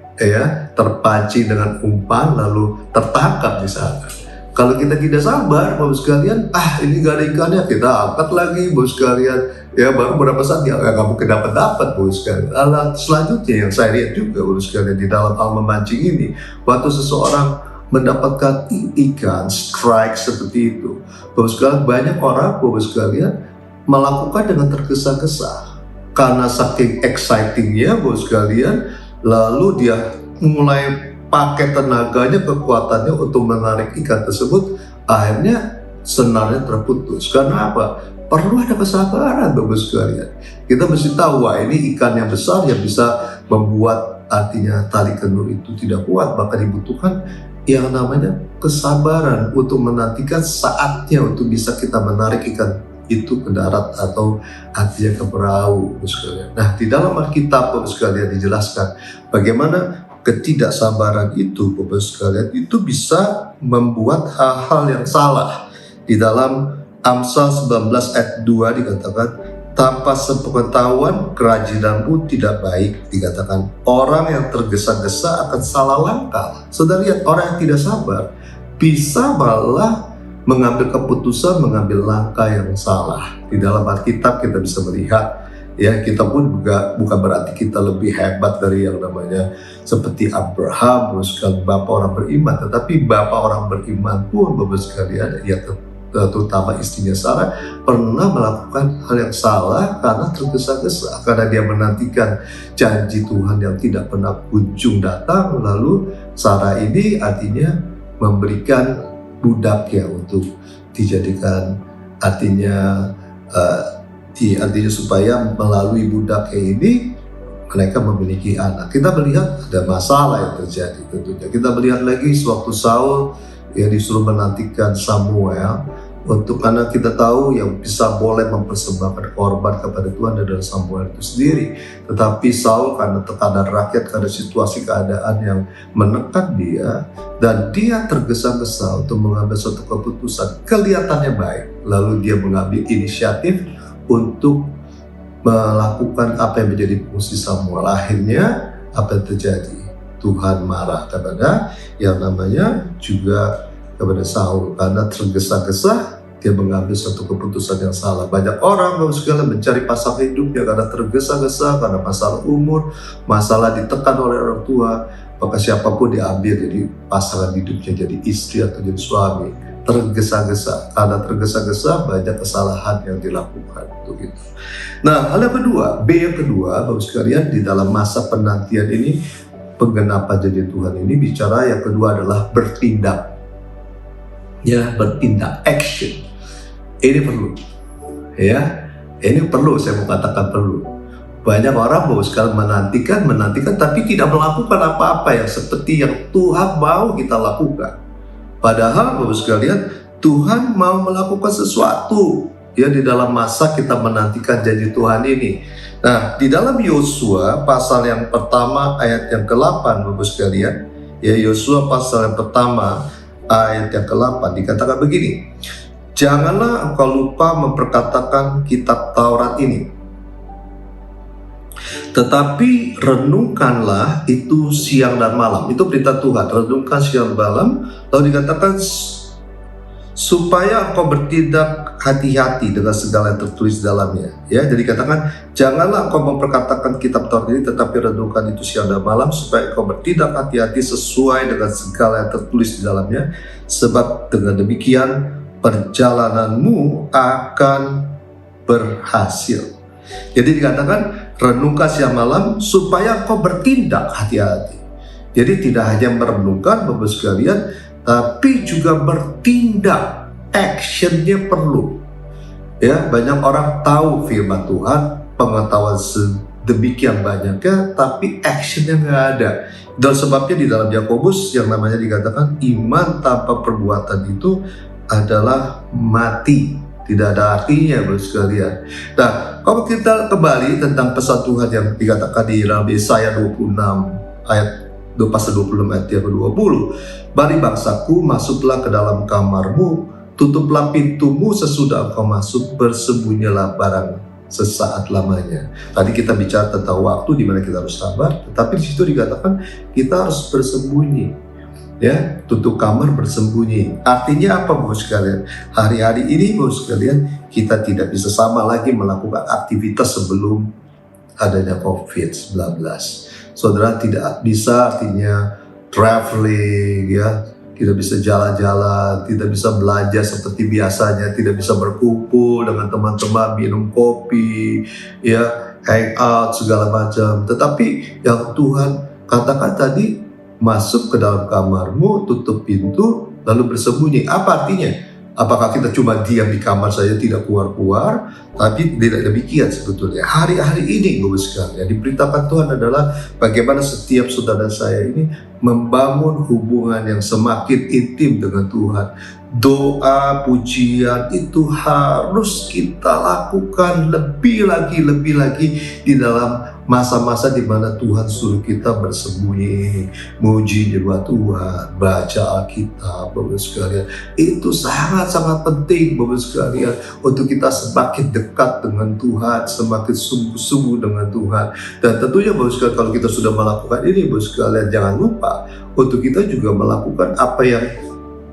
terpancing dengan umpan lalu tertangkap di sana. Kalau kita tidak sabar, Bapak sekalian, ini gak ada ikannya, kita angkat lagi, Bapak sekalian, ya baru berapa saat ya nggak mungkin dapat Bapak sekalian. Selanjutnya yang saya lihat juga, Bapak sekalian, di dalam hal memancing ini, waktu seseorang mendapatkan ikan strike seperti itu, Bapak sekalian, banyak orang, Bapak sekalian, melakukan dengan tergesa-gesa karena saking excitingnya, Bapak sekalian, lalu dia mulai pakai tenaganya, kekuatannya untuk menarik ikan tersebut, akhirnya senarnya terputus. Karena apa? Perlu ada kesabaran, Bapak sekalian. Kita mesti tahu, wah ini ikan yang besar yang bisa membuat artinya tali kenur itu tidak kuat, maka dibutuhkan yang namanya kesabaran untuk menantikan saatnya untuk bisa kita menarik ikan itu ke darat atau artinya ke perahu, Bapak sekalian. Nah, di dalam Alkitab, Bapak sekalian, dijelaskan bagaimana ketidaksabaran itu, Bapak sekalian, itu bisa membuat hal-hal yang salah. Di dalam Amsal 19 ayat 2 dikatakan, tanpa sepengetahuan kerajinanmu tidak baik. Dikatakan, orang yang tergesa-gesa akan salah langkah. Saudara lihat, orang yang tidak sabar bisa malah mengambil keputusan, mengambil langkah yang salah. Di dalam Alkitab kita bisa melihat, ya, kita pun juga bukan berarti kita lebih hebat dari yang namanya seperti Abraham, bapak orang beriman, tetapi bapak orang beriman pun, Bapak sekalian, ya, terutama istrinya Sarah, pernah melakukan hal yang salah karena tergesa-gesa, karena dia menantikan janji Tuhan yang tidak pernah kunjung datang. Lalu Sarah ini artinya memberikan budaknya untuk dijadikan artinya supaya melalui budaknya ini mereka memiliki anak. Kita melihat ada masalah yang terjadi tentunya. Kita melihat lagi sewaktu Saul yang disuruh menantikan Samuel, karena kita tahu yang bisa boleh mempersembahkan korban kepada Tuhan adalah Samuel itu sendiri. Tetapi Saul karena tekanan rakyat, karena situasi keadaan yang menekan dia, dan dia tergesa-gesa untuk mengambil suatu keputusan kelihatannya baik, lalu dia mengambil inisiatif untuk melakukan apa yang menjadi fungsi Samuel. Akhirnya apa yang terjadi? Tuhan marah kepada yang namanya juga kepada Saul karena tergesa-gesa dia mengambil satu keputusan yang salah. Banyak orang Bapak sekalian mencari pasangan hidupnya karena tergesa-gesa, karena masalah umur, masalah ditekan oleh orang tua, maka siapapun diambil jadi pasangan hidupnya, jadi istri atau jadi suami. Tergesa-gesa, karena tergesa-gesa banyak kesalahan yang dilakukan begitu. Nah, hal yang kedua, B yang kedua, Bapak sekalian, di dalam masa penantian ini, penggenapan janji Tuhan ini bicara yang kedua adalah bertindak. Ya, bertindak, action. Ini perlu, ya, ini perlu, saya mau katakan perlu. Banyak orang Bapak sekalian menantikan, tapi tidak melakukan apa-apa yang seperti yang Tuhan mau kita lakukan. Padahal Bapak sekalian, Tuhan mau melakukan sesuatu ya di dalam masa kita menantikan janji Tuhan ini. Nah, di dalam Yosua pasal yang pertama ayat yang ke-8 Bapak sekalian, ya, Yosua pasal yang pertama ayat yang ke-8 dikatakan begini, janganlah engkau lupa memperkatakan kitab Taurat ini, tetapi renungkanlah itu siang dan malam. Itu perintah Tuhan, renungkan siang dan malam. Lalu dikatakan supaya engkau bertindak hati-hati dengan segala yang tertulis dalamnya. Ya, jadi katakan, janganlah engkau memperkatakan kitab Taurat ini, tetapi renungkan itu siang dan malam, supaya engkau bertindak hati-hati sesuai dengan segala yang tertulis di dalamnya. Sebab dengan demikian perjalananmu akan berhasil. Jadi dikatakan, renungkan siang malam supaya engkau bertindak hati-hati. Jadi tidak hanya merenungkan, Bapak sekalian, tapi juga bertindak. Actionnya perlu. Ya, banyak orang tahu firman Tuhan, pengetahuan sedemikian banyaknya, tapi actionnya nggak ada. Dan sebabnya di dalam Yakobus yang namanya dikatakan iman tanpa perbuatan itu adalah mati. Tidak ada artinya, Bapak sekalian. Nah, kalau kita kembali tentang pesan Tuhan yang dikatakan di dalam Yesaya 26 ayat pasal 26 ayat yang ke-20, mari bangsaku, masuklah ke dalam kamarmu, tutuplah pintumu sesudah engkau masuk, bersembunyilah barang sesaat lamanya. Tadi kita bicara tentang waktu di mana kita harus sabar, tetapi di situ dikatakan kita harus bersembunyi. Ya, tutup kamar, bersembunyi. Artinya apa, Bapak sekalian? Hari-hari ini, Bapak sekalian, kita tidak bisa sama lagi melakukan aktivitas sebelum adanya COVID-19. Saudara tidak bisa artinya traveling, ya, tidak bisa jalan-jalan, tidak bisa belanja seperti biasanya, tidak bisa berkumpul dengan teman-teman, minum kopi, ya, hang out segala macam. Tetapi yang Tuhan katakan tadi, masuk ke dalam kamarmu, tutup pintu, lalu bersembunyi. Apa artinya? Apakah kita cuma diam di kamar saja, tidak keluar-keluar? Tapi tidak demikian sebetulnya. Hari-hari ini, Bapak sekalian, diberitakan Tuhan adalah bagaimana setiap saudara saya ini membangun hubungan yang semakin intim dengan Tuhan. Doa, pujian itu harus kita lakukan lebih lagi di dalam masa-masa di mana Tuhan suruh kita bersembunyi, muji di rumah Tuhan, baca Alkitab, Bapak sekalian. Itu sangat-sangat penting, Bapak sekalian, untuk kita semakin dekat dengan Tuhan, semakin sungguh-sungguh dengan Tuhan. Dan tentunya, Bapak sekalian, kalau kita sudah melakukan ini, Bapak sekalian, jangan lupa untuk kita juga melakukan apa yang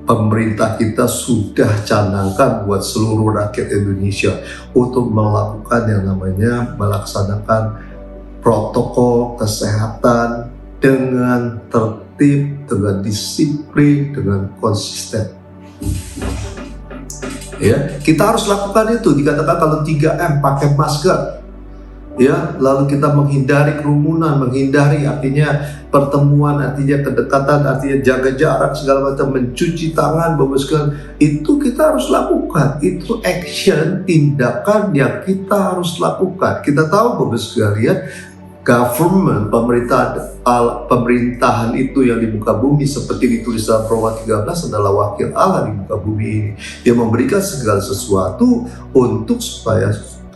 pemerintah kita sudah canangkan buat seluruh rakyat Indonesia, untuk melakukan yang namanya melaksanakan protokol kesehatan dengan tertib, dengan disiplin, dengan konsisten. Ya, kita harus lakukan itu. Dikatakan kalau 3M, pakai masker. Ya, lalu kita menghindari kerumunan, menghindari artinya pertemuan, artinya kedekatan, artinya jaga jarak segala macam, mencuci tangan, Bapak sekalian, itu kita harus lakukan. Itu action, tindakan yang kita harus lakukan. Kita tahu, Bapak sekalian, government, pemerintahan itu yang di muka bumi seperti ditulis dalam Roma 13 adalah wakil Allah di muka bumi ini. Dia memberikan segala sesuatu untuk supaya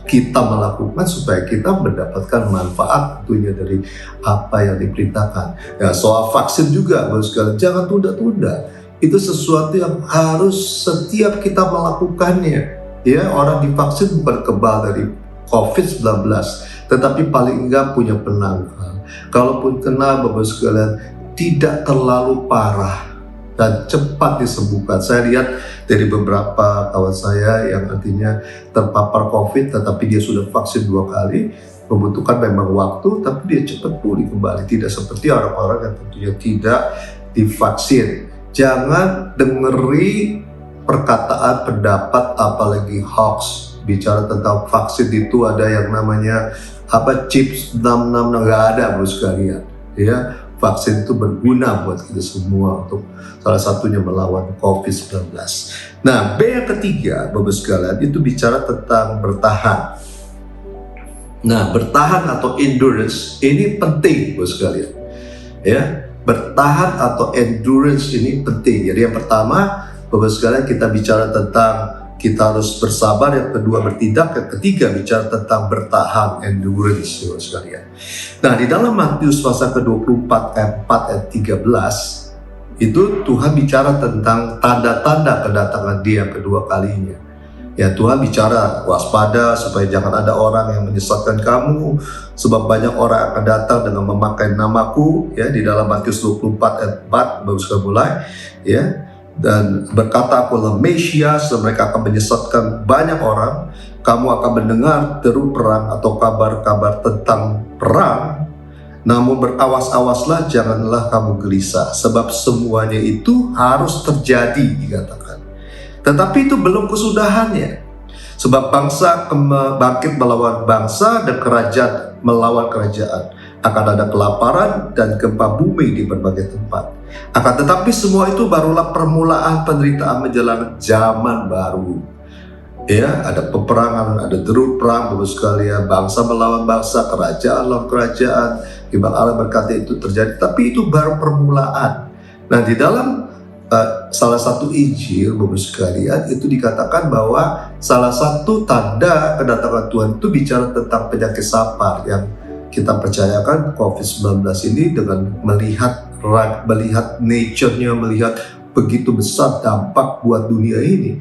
kita melakukan, supaya kita mendapatkan manfaat tentunya dari apa yang diperintahkan. Ya, soal vaksin juga, Bapak sekalian, jangan tunda-tunda. Itu sesuatu yang harus setiap kita melakukannya. Ya, orang divaksin bukan kebal dari COVID-19, tetapi paling enggak punya penangkal. Kalaupun kena, Bapak sekalian, tidak terlalu parah dan cepat disembuhkan. Saya lihat dari beberapa kawan saya yang artinya terpapar COVID, tetapi dia sudah vaksin 2 kali, membutuhkan memang waktu, tapi dia cepat pulih kembali. Tidak seperti orang-orang yang tentunya tidak divaksin. Jangan dengeri perkataan, pendapat, apalagi hoax. Bicara tentang vaksin itu ada yang namanya chips 66, nggak ada, Bapak sekalian. Ya, vaksin itu berguna buat kita semua untuk salah satunya melawan COVID-19. Nah, B yang ketiga, Bapak sekalian, itu bicara tentang bertahan. Nah, bertahan atau endurance ini penting, Bapak sekalian. Ya, bertahan atau endurance ini penting. Jadi yang pertama, Bapak sekalian, kita bicara tentang kita harus bersabar, yang kedua bertindak, yang ketiga bicara tentang bertahan, endurance, Bapak sekalian. Nah, di dalam Matius pasal ke-24 ayat 4 ayat 13 itu Tuhan bicara tentang tanda-tanda kedatangan Dia kedua kalinya. Ya, Tuhan bicara waspada supaya jangan ada orang yang menyesatkan kamu, sebab banyak orang akan datang dengan memakai namaku. Ya, di dalam Matius 24 ayat 4 baru sekali mulai. Ya, dan berkata, "Akulah Mesias," dan mereka akan menyesatkan banyak orang. Kamu akan mendengar deru perang atau kabar-kabar tentang perang. Namun berawas-awaslah, janganlah kamu gelisah, sebab semuanya itu harus terjadi, dikatakan. Tetapi itu belum kesudahannya. Sebab bangsa bangkit melawan bangsa dan kerajaan melawan kerajaan. Akan ada kelaparan dan gempa bumi di berbagai tempat. Akan tetapi semua itu barulah permulaan penderitaan menjelang zaman baru. Ya, ada peperangan, ada deru perang, Bapak sekalian, bangsa melawan bangsa, kerajaan lawan kerajaan. Firman Allah berkata itu terjadi, tapi itu baru permulaan. Nah, di dalam salah satu Injil, Bapak sekalian, itu dikatakan bahwa salah satu tanda kedatangan Tuhan itu bicara tentang penyakit sapar yang kita percayakan COVID-19 ini dengan melihat nature-nya, melihat begitu besar dampak buat dunia ini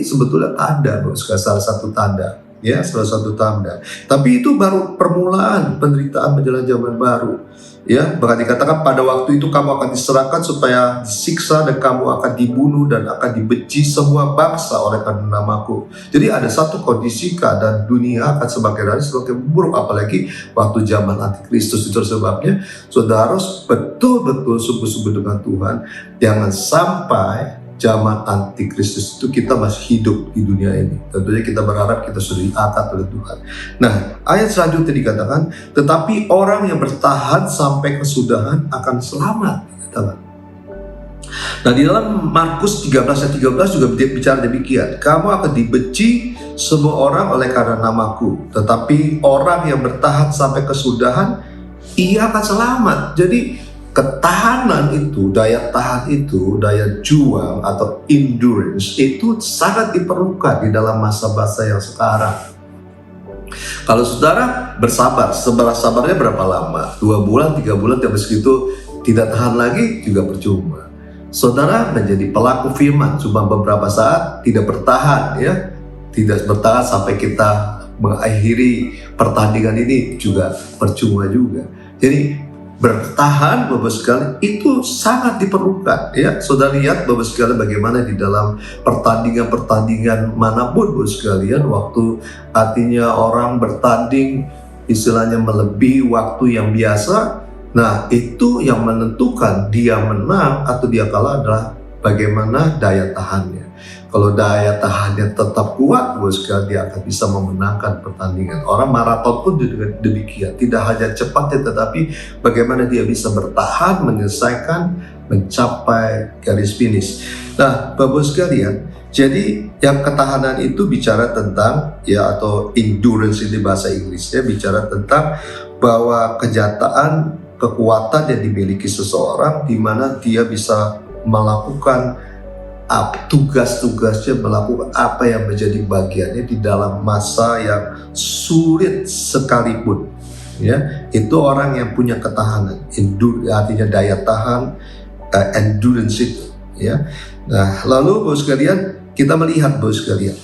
sebetulnya tanda, salah satu tanda, ya, salah satu tanda. Tapi itu baru permulaan penderitaan menjelang zaman baru. Ya, bahkan dikatakan pada waktu itu kamu akan diserahkan supaya disiksa dan kamu akan dibunuh dan akan dibenci semua bangsa oleh karena namaku. Jadi ada satu kondisi keadaan dunia akan semakin hari semakin buruk, apalagi waktu zaman antikristus. Itu sebabnya saudara harus betul-betul sungguh-sungguh dengan Tuhan. Jangan sampai zaman antikristus itu kita masih hidup di dunia ini. Tentunya kita berharap kita sudah diangkat oleh Tuhan. Nah, ayat selanjutnya dikatakan, tetapi orang yang bertahan sampai kesudahan akan selamat, dikatakan. Nah, di dalam Markus 13 ayat 13 juga bicara demikian. Kamu akan dibenci semua orang oleh karena namaku, tetapi orang yang bertahan sampai kesudahan, ia akan selamat. Jadi ketahanan itu, daya tahan itu, daya juang atau endurance itu sangat diperlukan di dalam masa-masa yang sekarang. Kalau saudara bersabar, sabarnya berapa lama? 2 bulan, 3 bulan, tapi segitu tidak tahan lagi juga percuma. Saudara menjadi pelaku firman cuma beberapa saat, tidak bertahan, ya, tidak bertahan sampai kita mengakhiri pertandingan ini juga percuma juga. Jadi bertahan, Bapak sekalian, itu sangat diperlukan, ya. Saudara lihat, Bapak sekalian, bagaimana di dalam pertandingan manapun, Bapak sekalian, waktu artinya orang bertanding istilahnya melebihi waktu yang biasa. Nah, itu yang menentukan dia menang atau dia kalah adalah bagaimana daya tahannya. Kalau daya tahannya tetap kuat, Bapak dia akan bisa memenangkan pertandingan. Orang maraton pun demikian, tidak hanya cepatnya, tetapi bagaimana dia bisa bertahan, menyelesaikan, mencapai garis finish. Nah, Bapak sekalian, jadi yang ketahanan itu bicara tentang, ya, atau endurance ini bahasa Inggrisnya, bicara tentang bahwa kejataan, kekuatan yang dimiliki seseorang, di mana dia bisa melakukan tugas-tugasnya, melakukan apa yang menjadi bagiannya di dalam masa yang sulit sekalipun, ya. Itu orang yang punya ketahanan, artinya daya tahan, endurance itu, ya. Nah, lalu Bapak sekalian, kita melihat, Bapak sekalian,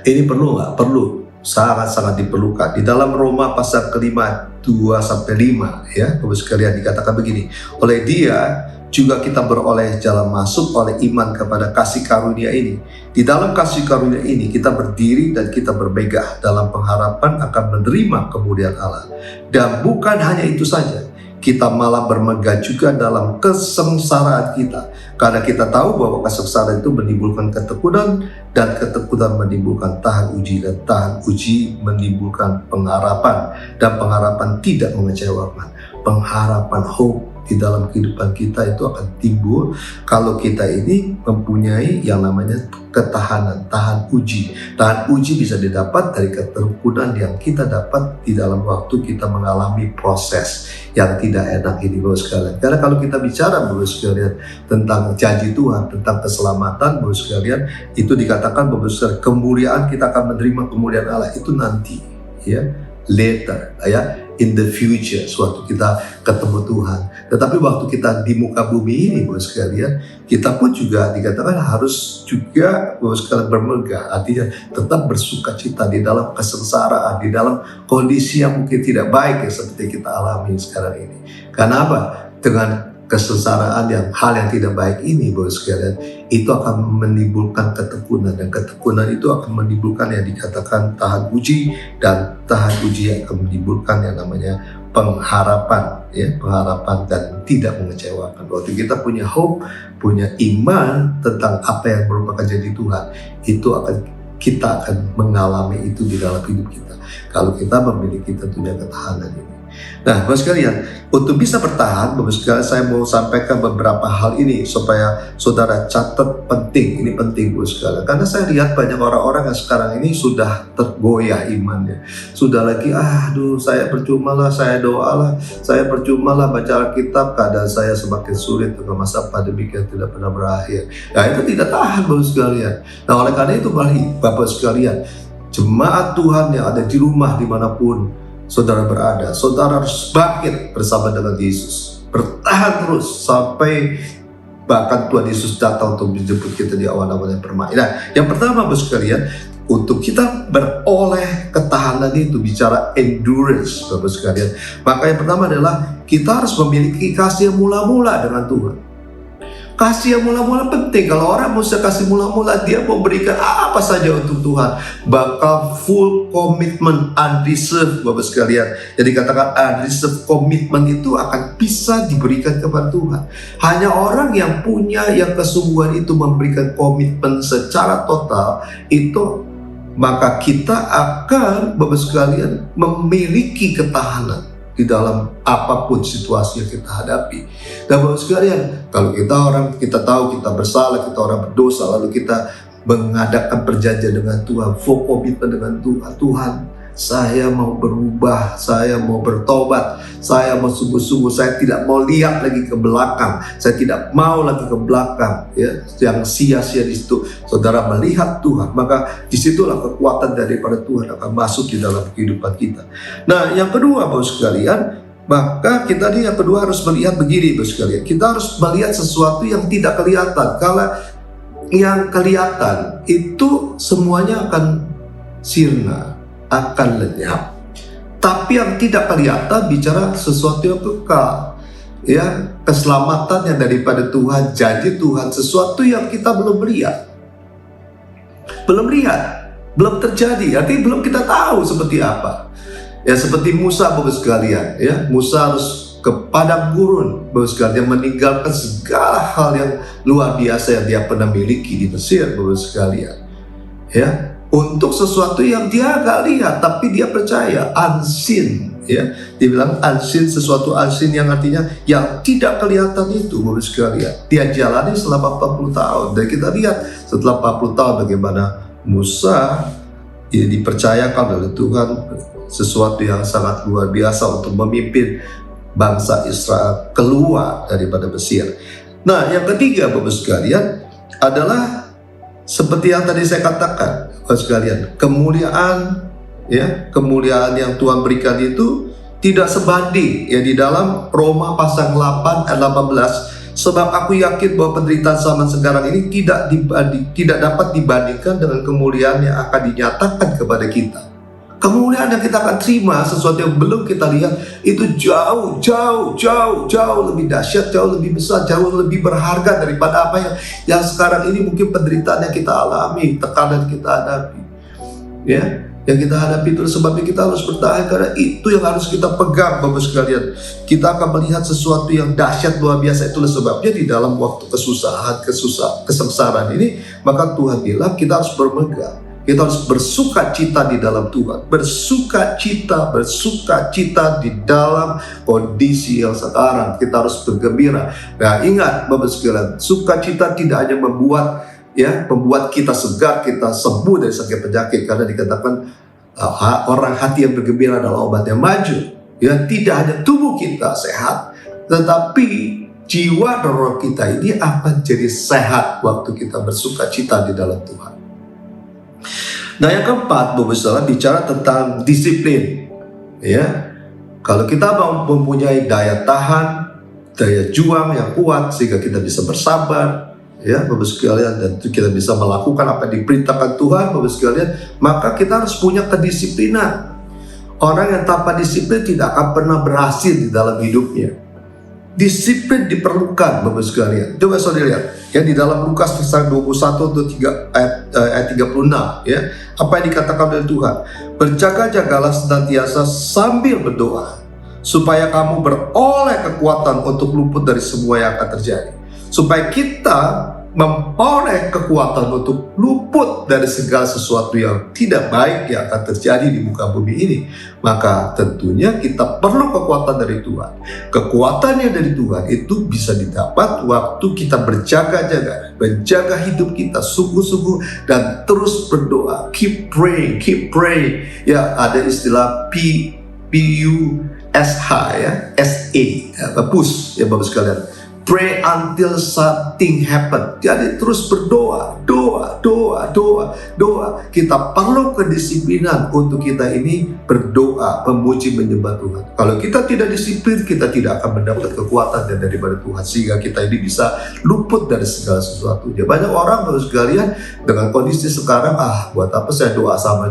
ini perlu nggak? Perlu, sangat-sangat diperlukan. Di dalam Roma pasal ke-5 2-5, ya, Bapak sekalian, dikatakan begini, oleh Dia juga kita beroleh jalan masuk oleh iman kepada kasih karunia ini. Di dalam kasih karunia ini kita berdiri dan kita bermegah dalam pengharapan akan menerima kemuliaan Allah. Dan bukan hanya itu saja, kita malah bermegah juga dalam kesengsaraan kita. Karena kita tahu bahwa kesengsaraan itu menimbulkan ketekunan, dan ketekunan menimbulkan tahan uji, dan tahan uji menimbulkan pengharapan, dan pengharapan tidak mengecewakan. Pengharapan, hope di dalam kehidupan kita itu akan timbul kalau kita ini mempunyai yang namanya ketahanan, tahan uji. Tahan uji bisa didapat dari ketekunan yang kita dapat di dalam waktu kita mengalami proses yang tidak enak ini, Bapak sekalian. Karena kalau kita bicara, Bapak sekalian, tentang janji Tuhan, tentang keselamatan, Bapak sekalian, itu dikatakan, Bapak sekalian, kemuliaan, kita akan menerima kemuliaan Allah itu nanti, ya, later, ya, in the future, suatu kita ketemu Tuhan. Tetapi waktu kita di muka bumi ini, Bapak sekalian, kita pun juga dikatakan harus juga, Bapak sekalian, bermegah, artinya tetap bersuka cita di dalam kesengsaraan, di dalam kondisi yang mungkin tidak baik yang seperti kita alami sekarang ini. Karena apa? Dengan Kesengsaraan hal yang tidak baik ini, Bapak sekalian, itu akan menimbulkan ketekunan, dan ketekunan itu akan menimbulkan yang dikatakan tahan uji, dan tahan uji yang akan menimbulkan yang namanya pengharapan, ya, pengharapan dan tidak mengecewakan. Waktu kita punya hope, punya iman tentang apa yang merupakan janji Tuhan, kita akan mengalami itu di dalam hidup kita. Kalau kita memiliki tentunya ketahanan ini. Nah, Bapak sekalian, untuk bisa bertahan, Bapak sekalian, saya mau sampaikan beberapa hal ini supaya saudara catat, penting. Ini penting, Bapak sekalian. Karena saya lihat banyak orang-orang yang sekarang ini sudah tergoyah imannya. Sudah lagi, saya percuma lah, saya doa lah, saya percuma lah baca Alkitab, keadaan saya semakin sulit dengan masa pandemi yang tidak pernah berakhir. Nah, itu tidak tahan, Bapak sekalian. Nah, oleh karena itu, Bapak sekalian, jemaat Tuhan yang ada di rumah dimanapun saudara berada, saudara harus bangkit bersama dengan Yesus, bertahan terus sampai bahkan Tuhan Yesus datang untuk menjemput kita di awan-awan yang permai. Nah, yang pertama, Bapak sekalian, untuk kita beroleh ketahanan itu bicara endurance, Bapak sekalian, maka yang pertama adalah kita harus memiliki kasih yang mula-mula dengan Tuhan. Kasih yang mula-mula penting. Kalau orang mau kasih mula-mula, dia mau berikan apa saja untuk Tuhan, bakal full commitment, undeserved, Bapak sekalian. Jadi katakan undeserved commitment itu akan bisa diberikan kepada Tuhan. Hanya orang yang punya yang kesungguhan itu memberikan komitmen secara total itu, maka kita akan, Bapak sekalian, memiliki ketahanan di dalam apapun situasi yang kita hadapi. Dan Bapak sekalian, kalau kita tahu kita bersalah, kita orang berdosa, lalu kita mengadakan perjanjian dengan Tuhan, full komitmen dengan Tuhan. Tuhan, saya mau berubah, saya mau bertobat, saya mau sungguh-sungguh, saya tidak mau lihat lagi ke belakang, saya tidak mau lagi ke belakang, ya, yang sia-sia di situ. Saudara melihat Tuhan, maka disitulah kekuatan daripada Tuhan akan masuk di dalam kehidupan kita. Nah, yang kedua, Bapak sekalian, maka kita yang kedua harus melihat begini, Bapak sekalian, kita harus melihat sesuatu yang tidak kelihatan. Kalau yang kelihatan itu semuanya akan sirna, akan lenyap. Tapi yang tidak kelihatan bicara sesuatu yang kekal, ya, keselamatan yang daripada Tuhan, janji Tuhan, sesuatu yang kita belum lihat, belum terjadi, artinya belum kita tahu seperti apa. Ya, seperti Musa, Bapak sekalian, ya, Musa harus ke padang gurun, Bapak sekalian, meninggalkan segala hal yang luar biasa yang dia pernah miliki di Mesir, Bapak sekalian, ya, untuk sesuatu yang dia gak lihat tapi dia percaya, unseen, ya, dibilang unseen, sesuatu unseen yang artinya yang tidak kelihatan itu, Bapak sekalian, dia jalani selama 40 tahun. Dan kita lihat setelah 40 tahun bagaimana Musa dipercayakan oleh Tuhan sesuatu yang sangat luar biasa untuk memimpin bangsa Israel keluar daripada Mesir. Nah, yang ketiga, Bapak sekalian, adalah seperti yang tadi saya katakan, Bapak sekalian, kemuliaan, ya, kemuliaan yang Tuhan berikan itu tidak sebanding, ya, di dalam Roma pasal 8 ayat 18, sebab aku yakin bahwa penderitaan zaman sekarang ini tidak dapat dibandingkan dengan kemuliaan yang akan dinyatakan kepada kita. Kemuliaan yang kita akan terima, sesuatu yang belum kita lihat, itu jauh lebih dahsyat, jauh lebih besar, jauh lebih berharga daripada apa yang sekarang ini mungkin penderitaan yang kita alami, tekanan kita hadapi, ya, yang kita hadapi. Itu sebabnya kita harus bertahan, karena itu yang harus kita pegang, Bapak sekalian. Kita akan melihat sesuatu yang dahsyat luar biasa. Itulah sebabnya di dalam waktu kesengsaraan ini, maka Tuhan bilang kita harus bermegah. Kita harus bersuka cita di dalam Tuhan, bersuka cita di dalam kondisi yang sekarang. Kita harus bergembira. Nah, ingat, Bapak sekalian, sukacita tidak hanya membuat kita segar, kita sembuh dari sakit penyakit, karena dikatakan orang hati yang bergembira adalah obat yang maju. Ya, tidak hanya tubuh kita sehat, tetapi jiwa dan roh kita ini akan jadi sehat waktu kita bersuka cita di dalam Tuhan. Nah, yang keempat, Bapak saudara, bicara tentang disiplin, ya. Kalau kita mau mempunyai daya tahan, daya juang yang kuat sehingga kita bisa bersabar, ya, Bapak sekalian, dan kita bisa melakukan apa yang diperintahkan Tuhan, Bapak sekalian, maka kita harus punya kedisiplinan. Orang yang tanpa disiplin tidak akan pernah berhasil di dalam hidupnya. Disiplin diperlukan, Bapak sekalian. Coba saudara lihat, ya di dalam Lukas pasal 21 ayat 36, ya. Apa yang dikatakan oleh Tuhan? Berjaga-jagalah senantiasa sambil berdoa, supaya kamu beroleh kekuatan untuk luput dari semua yang akan terjadi. Supaya kita memperoleh kekuatan untuk luput dari segala sesuatu yang tidak baik yang akan terjadi di muka bumi ini, maka tentunya kita perlu kekuatan dari Tuhan. Kekuatannya dari Tuhan itu bisa didapat waktu kita berjaga-jaga, menjaga hidup kita sungguh-sungguh dan terus berdoa. Keep praying, keep praying. Ya, ada istilah PUSH, ya, SA, push, ya Bapak sekalian. Pray until something happen. Jadi terus berdoa, doa. Kita perlu kedisiplinan untuk kita ini berdoa, memuji, menyembah Tuhan. Kalau kita tidak disiplin, kita tidak akan mendapat kekuatan daripada Tuhan, sehingga kita ini bisa luput dari segala sesuatu. Banyak orang harus sekalian dengan kondisi sekarang, buat apa saya doa sama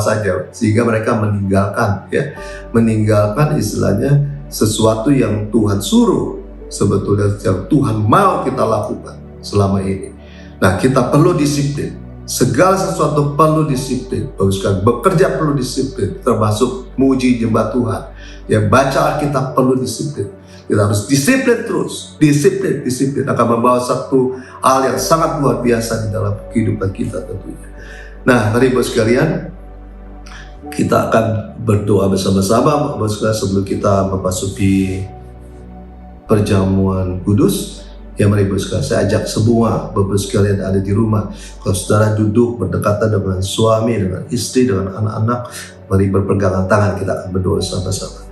saja, sehingga mereka meninggalkan istilahnya sesuatu yang Tuhan suruh. Sebetulnya yang Tuhan mau kita lakukan selama ini. Nah, kita perlu disiplin. Segala sesuatu perlu disiplin. Bekerja perlu disiplin, termasuk muji nyembah Tuhan. Ya, baca Alkitab perlu disiplin. Kita harus disiplin terus. Disiplin akan membawa satu hal yang sangat luar biasa di dalam kehidupan kita tentunya. Nah, mari Bapak sekalian, kita akan berdoa bersama-sama sebelum kita memasuki perjamuan kudus. Ya, mari Bapak sekalian, saya ajak semua Bapak sekalian ada di rumah, kalau saudara duduk berdekatan dengan suami, dengan istri, dengan anak-anak, mari berpegangan tangan, kita akan berdoa sama-sama.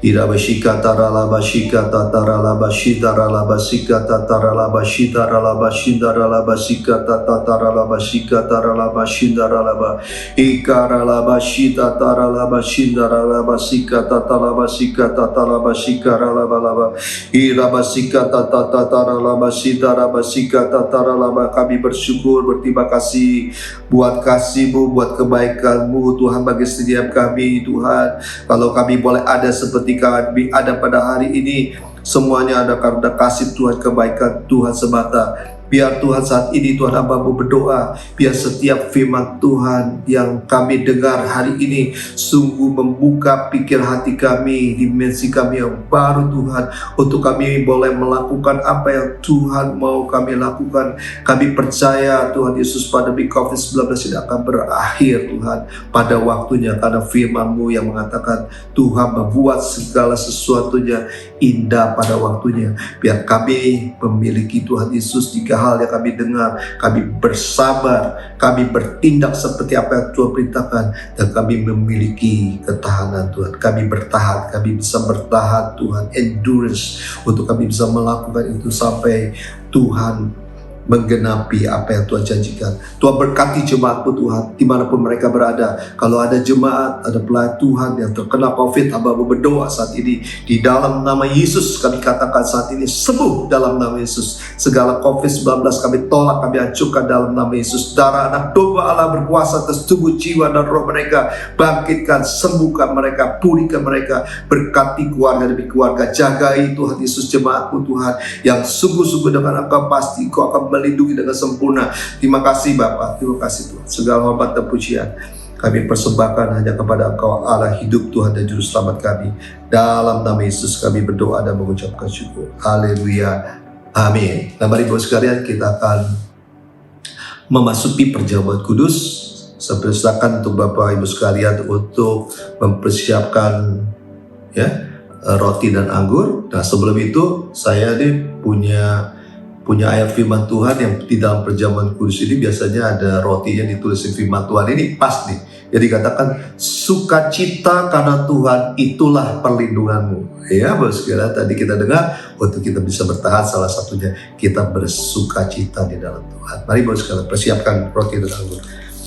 Irabashika taralabashika tataralabashita ralabashika tataralabashita ralabashinda ralabashika tataralabashika taralabashinda ralaba ikaralabashita taralabashinda ralabashika tatalabashika tatalabashika ralabalaba irabashika tataralabashita rabashika tataralaba. Kami bersyukur, berterima kasih buat kasih-Mu, buat kebaikan-Mu Tuhan bagi setiap kami Tuhan. Kalau kami boleh ada seperti kami ada pada hari ini, semuanya ada karena kasih Tuhan, kebaikan Tuhan semata. Biar Tuhan saat ini Tuhan hamba-Mu berdoa, biar setiap firman Tuhan yang kami dengar hari ini sungguh membuka pikir hati kami, dimensi kami yang baru Tuhan, untuk kami boleh melakukan apa yang Tuhan mau kami lakukan. Kami percaya Tuhan Yesus pandemi COVID-19 tidak akan berakhir Tuhan pada waktunya, karena firman-Mu yang mengatakan Tuhan membuat segala sesuatunya indah pada waktunya. Biar kami memiliki Tuhan Yesus jika hal yang kami dengar, kami bersabar, kami bertindak seperti apa yang Tuhan perintahkan, dan kami memiliki ketahanan Tuhan. Kami bertahan, kami bisa bertahan Tuhan, endurance, untuk kami bisa melakukan itu sampai Tuhan menggenapi apa yang Tuhan janjikan. Tuhan berkati jemaat-Mu Tuhan, dimanapun mereka berada. Kalau ada jemaat, ada pelayan Tuhan yang terkena COVID, hamba-Mu berdoa saat ini, di dalam nama Yesus kami katakan saat ini sembuh dalam nama Yesus. Segala COVID-19 kami tolak, kami hancurkan dalam nama Yesus. Darah anak domba Allah berkuasa atas tubuh, jiwa, dan roh mereka. Bangkitkan, sembuhkan mereka, pulihkan mereka. Berkati keluarga demi keluarga. Jagai Tuhan Yesus jemaat-Mu Tuhan, yang sungguh-sungguh dengan Engkau pasti Engkau akan melindungi dengan sempurna. Terima kasih Bapa, terima kasih Tuhan. Segala hormat dan pujian kami persembahkan hanya kepada Engkau, Allah hidup Tuhan dan Juru Selamat kami. Dalam nama Yesus kami berdoa dan mengucapkan syukur. Haleluya. Amin. Nah, mari Bapak sekalian, kita akan memasuki perjamuan kudus. Saya persilakan untuk Bapak Ibu sekalian untuk mempersiapkan roti dan anggur. Nah, sebelum itu saya punya ayat firman Tuhan yang di dalam perjamuan kudus ini biasanya ada rotinya ditulis firman Tuhan. Ini pas nih. Jadi katakan, sukacita karena Tuhan itulah perlindunganmu. Ya, Bapak sekalian, tadi kita dengar untuk kita bisa bertahan, salah satunya kita bersukacita di dalam Tuhan. Mari Bapak sekalian persiapkan roti dan anggur.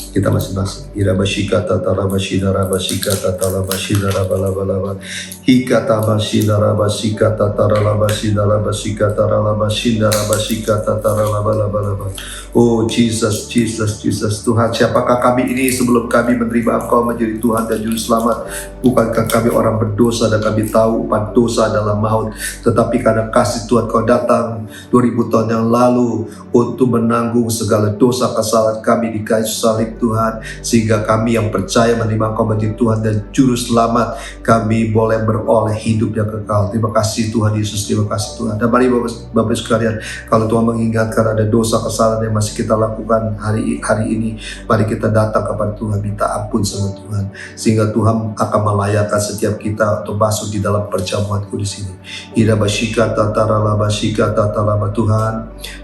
Kita masing-masing. Irabashikata tarabashina rabashikata tarabashina rabalabalaba. Hikata bashina rabashikata taralabashina rabashikata taralabashina rabashikata taralabalabalaba. Oh Jesus, Jesus, Jesus. Tuhan, siapakah kami ini sebelum kami menerima Engkau menjadi Tuhan dan Juru Selamat? Bukankah kami orang berdosa dan kami tahu upah dosa adalah maut. Tetapi karena kasih Tuhan Kau datang 2000 tahun yang lalu untuk menanggung segala dosa kesalahan kami di kayu salib Tuhan. Sehingga kami yang percaya menerima Engkau menjadi Tuhan dan Juru Selamat, kami boleh beroleh hidup yang kekal. Terima kasih Tuhan Yesus, terima kasih Tuhan. Dan mari Bapak sekalian, kalau Tuhan mengingatkan ada dosa kesalahan yang masih kita lakukan hari ini, mari kita datang kepada Tuhan, minta ampun sama Tuhan, sehingga Tuhan akan melayakkan setiap kita untuk masuk di dalam perjamuan kudus ini. Irabashikata taralabashikata taralaba. Tuhan,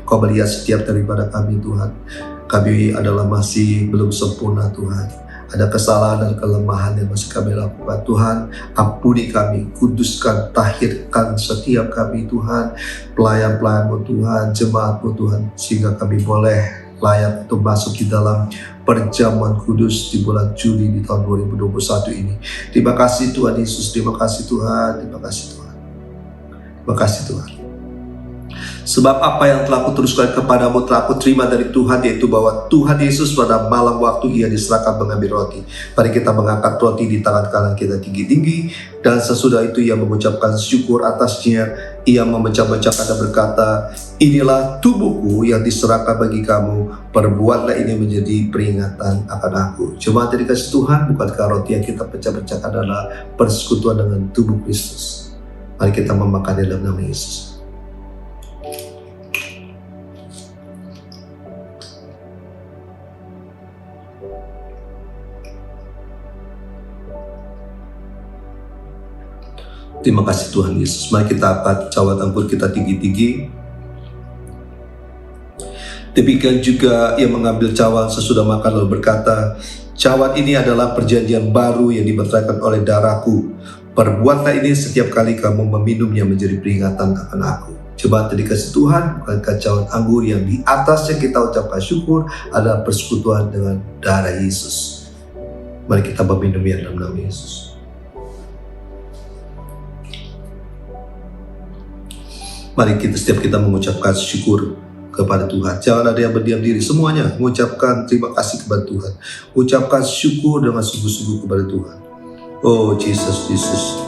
Kau melihat setiap daripada kami Tuhan. Kami adalah masih belum sempurna Tuhan. Ada kesalahan dan kelemahan yang masih kami lakukan. Tuhan, ampuni kami, kuduskan, tahirkan setiap kami Tuhan, pelayan-pelayan-Mu Tuhan, jemaat-Mu Tuhan, sehingga kami boleh layak untuk masuk di dalam perjamuan kudus di bulan Juli di tahun 2021 ini. Terima kasih Tuhan Yesus, terima kasih Tuhan, terima kasih Tuhan. Terima kasih Tuhan. Sebab apa yang telah kuteruskan kepadamu telah aku terima dari Tuhan, yaitu bahwa Tuhan Yesus pada malam waktu Ia diserahkan mengambil roti. Mari kita mengangkat roti di tangan kanan kita tinggi-tinggi, dan sesudah itu Ia mengucapkan syukur atasnya. Ia memecah-mecahkan dan berkata, inilah tubuhku yang diserahkan bagi kamu, perbuatlah ini menjadi peringatan akan aku. Jemaat yang dikasihi Tuhan, bukankah roti yang kita pecah-pecahkan adalah persekutuan dengan tubuh Kristus? Mari kita memakan dalam nama Yesus. Terima kasih Tuhan Yesus. Mari kita angkat cawan anggur kita tinggi-tinggi. Demikian juga Ia mengambil cawan sesudah makan lalu berkata, cawan ini adalah perjanjian baru yang dibenarkan oleh darahku. Perbuatlah ini setiap kali kamu meminumnya menjadi peringatan akan aku. Jemaat yang dikasihi Tuhan, bukankah cawan anggur yang di atasnya kita ucapkan syukur adalah persekutuan dengan darah Yesus. Mari kita meminumnya dalam nama Yesus. Mari setiap kita mengucapkan syukur kepada Tuhan. Jangan ada yang berdiam diri, semuanya mengucapkan terima kasih kepada Tuhan. Ucapkan syukur dengan sungguh-sungguh kepada Tuhan. Oh Jesus, Jesus.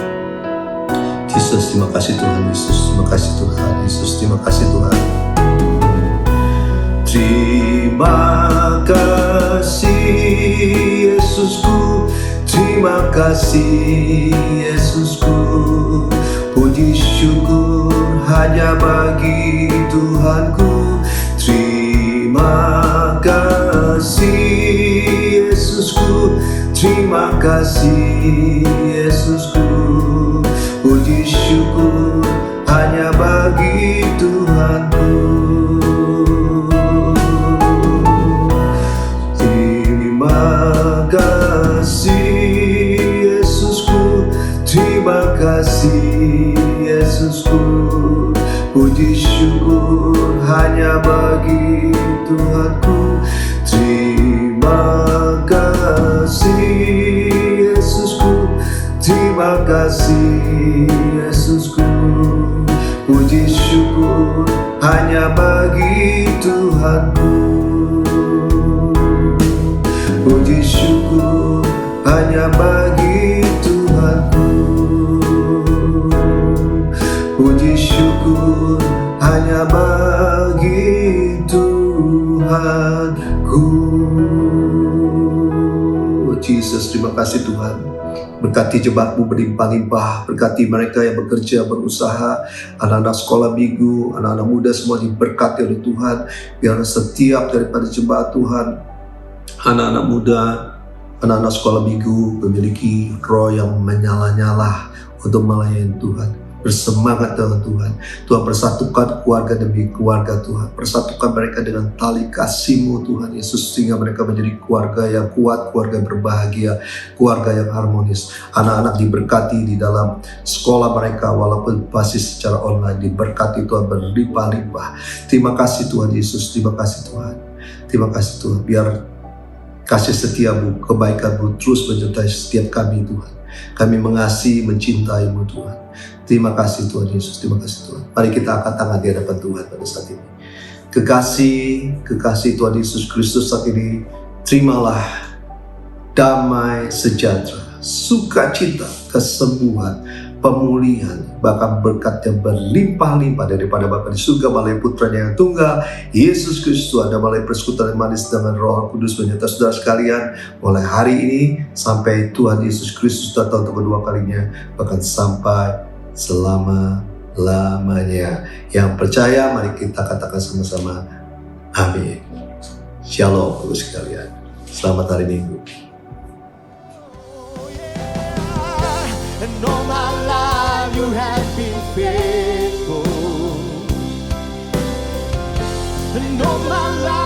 Jesus, terima kasih Tuhan Yesus. Terima kasih Tuhan Yesus. Terima kasih Tuhan. Terima kasih Yesusku. Terima kasih Yesusku. Puji syukur hanya bagi Tuhanku. Terima kasih Yesusku. Terima kasih Yesusku. Puji syukur hanya bagi Tuhanku. Terima kasih Yesusku. Terima kasih Yesusku. Puji syukur hanya bagi Tuhanku. Terima kasih Yesusku. Terima kasih Yesusku. Puji syukur hanya bagi Tuhanku. Puji syukur hanya bagi Tuhanku. Puji syukur hanya bagi Tuhanku. Jesus, terima kasih Tuhan. Berkati jemaat-Mu berlimpah-limpah, berkati mereka yang bekerja, berusaha, anak-anak sekolah minggu, anak-anak muda semua diberkati oleh Tuhan. Biar setiap daripada jemaat Tuhan, anak-anak muda, anak-anak sekolah minggu memiliki roh yang menyala-nyala untuk melayani Tuhan. Bersemangat dengan Tuhan. Tuhan persatukan keluarga demi keluarga Tuhan. Persatukan mereka dengan tali kasih-Mu Tuhan Yesus. Sehingga mereka menjadi keluarga yang kuat, keluarga yang berbahagia, keluarga yang harmonis. Anak-anak diberkati di dalam sekolah mereka walaupun masih secara online. Diberkati Tuhan berlimpah-limpah. Terima kasih Tuhan Yesus. Terima kasih Tuhan. Terima kasih Tuhan. Biar Kasih setiamu, kebaikanmu terus menyertai setiap kami Tuhan. Kami mengasihi, mencintai-Mu Tuhan. Terima kasih Tuhan Yesus, terima kasih Tuhan. Mari kita angkat tangan di hadapan Tuhan pada saat ini. Kekasih Tuhan Yesus Kristus saat ini, terimalah damai sejahtera, sukacita, kesembuhan, pemulihan, bahkan berkat yang berlimpah-limpah daripada Bapa di surga melalui Putranya yang tunggal, Yesus Kristus Tuhan, dan melalui persekutuan yang manis dengan Roh Kudus menyertai saudara sekalian, mulai hari ini sampai Tuhan Yesus Kristus datang untuk kedua kalinya, bahkan sampai selama-lamanya. Yang percaya, mari kita katakan sama-sama, amin. Shalom Bapak sekalian. Selamat hari Minggu. And all my life you have been faithful. And all my life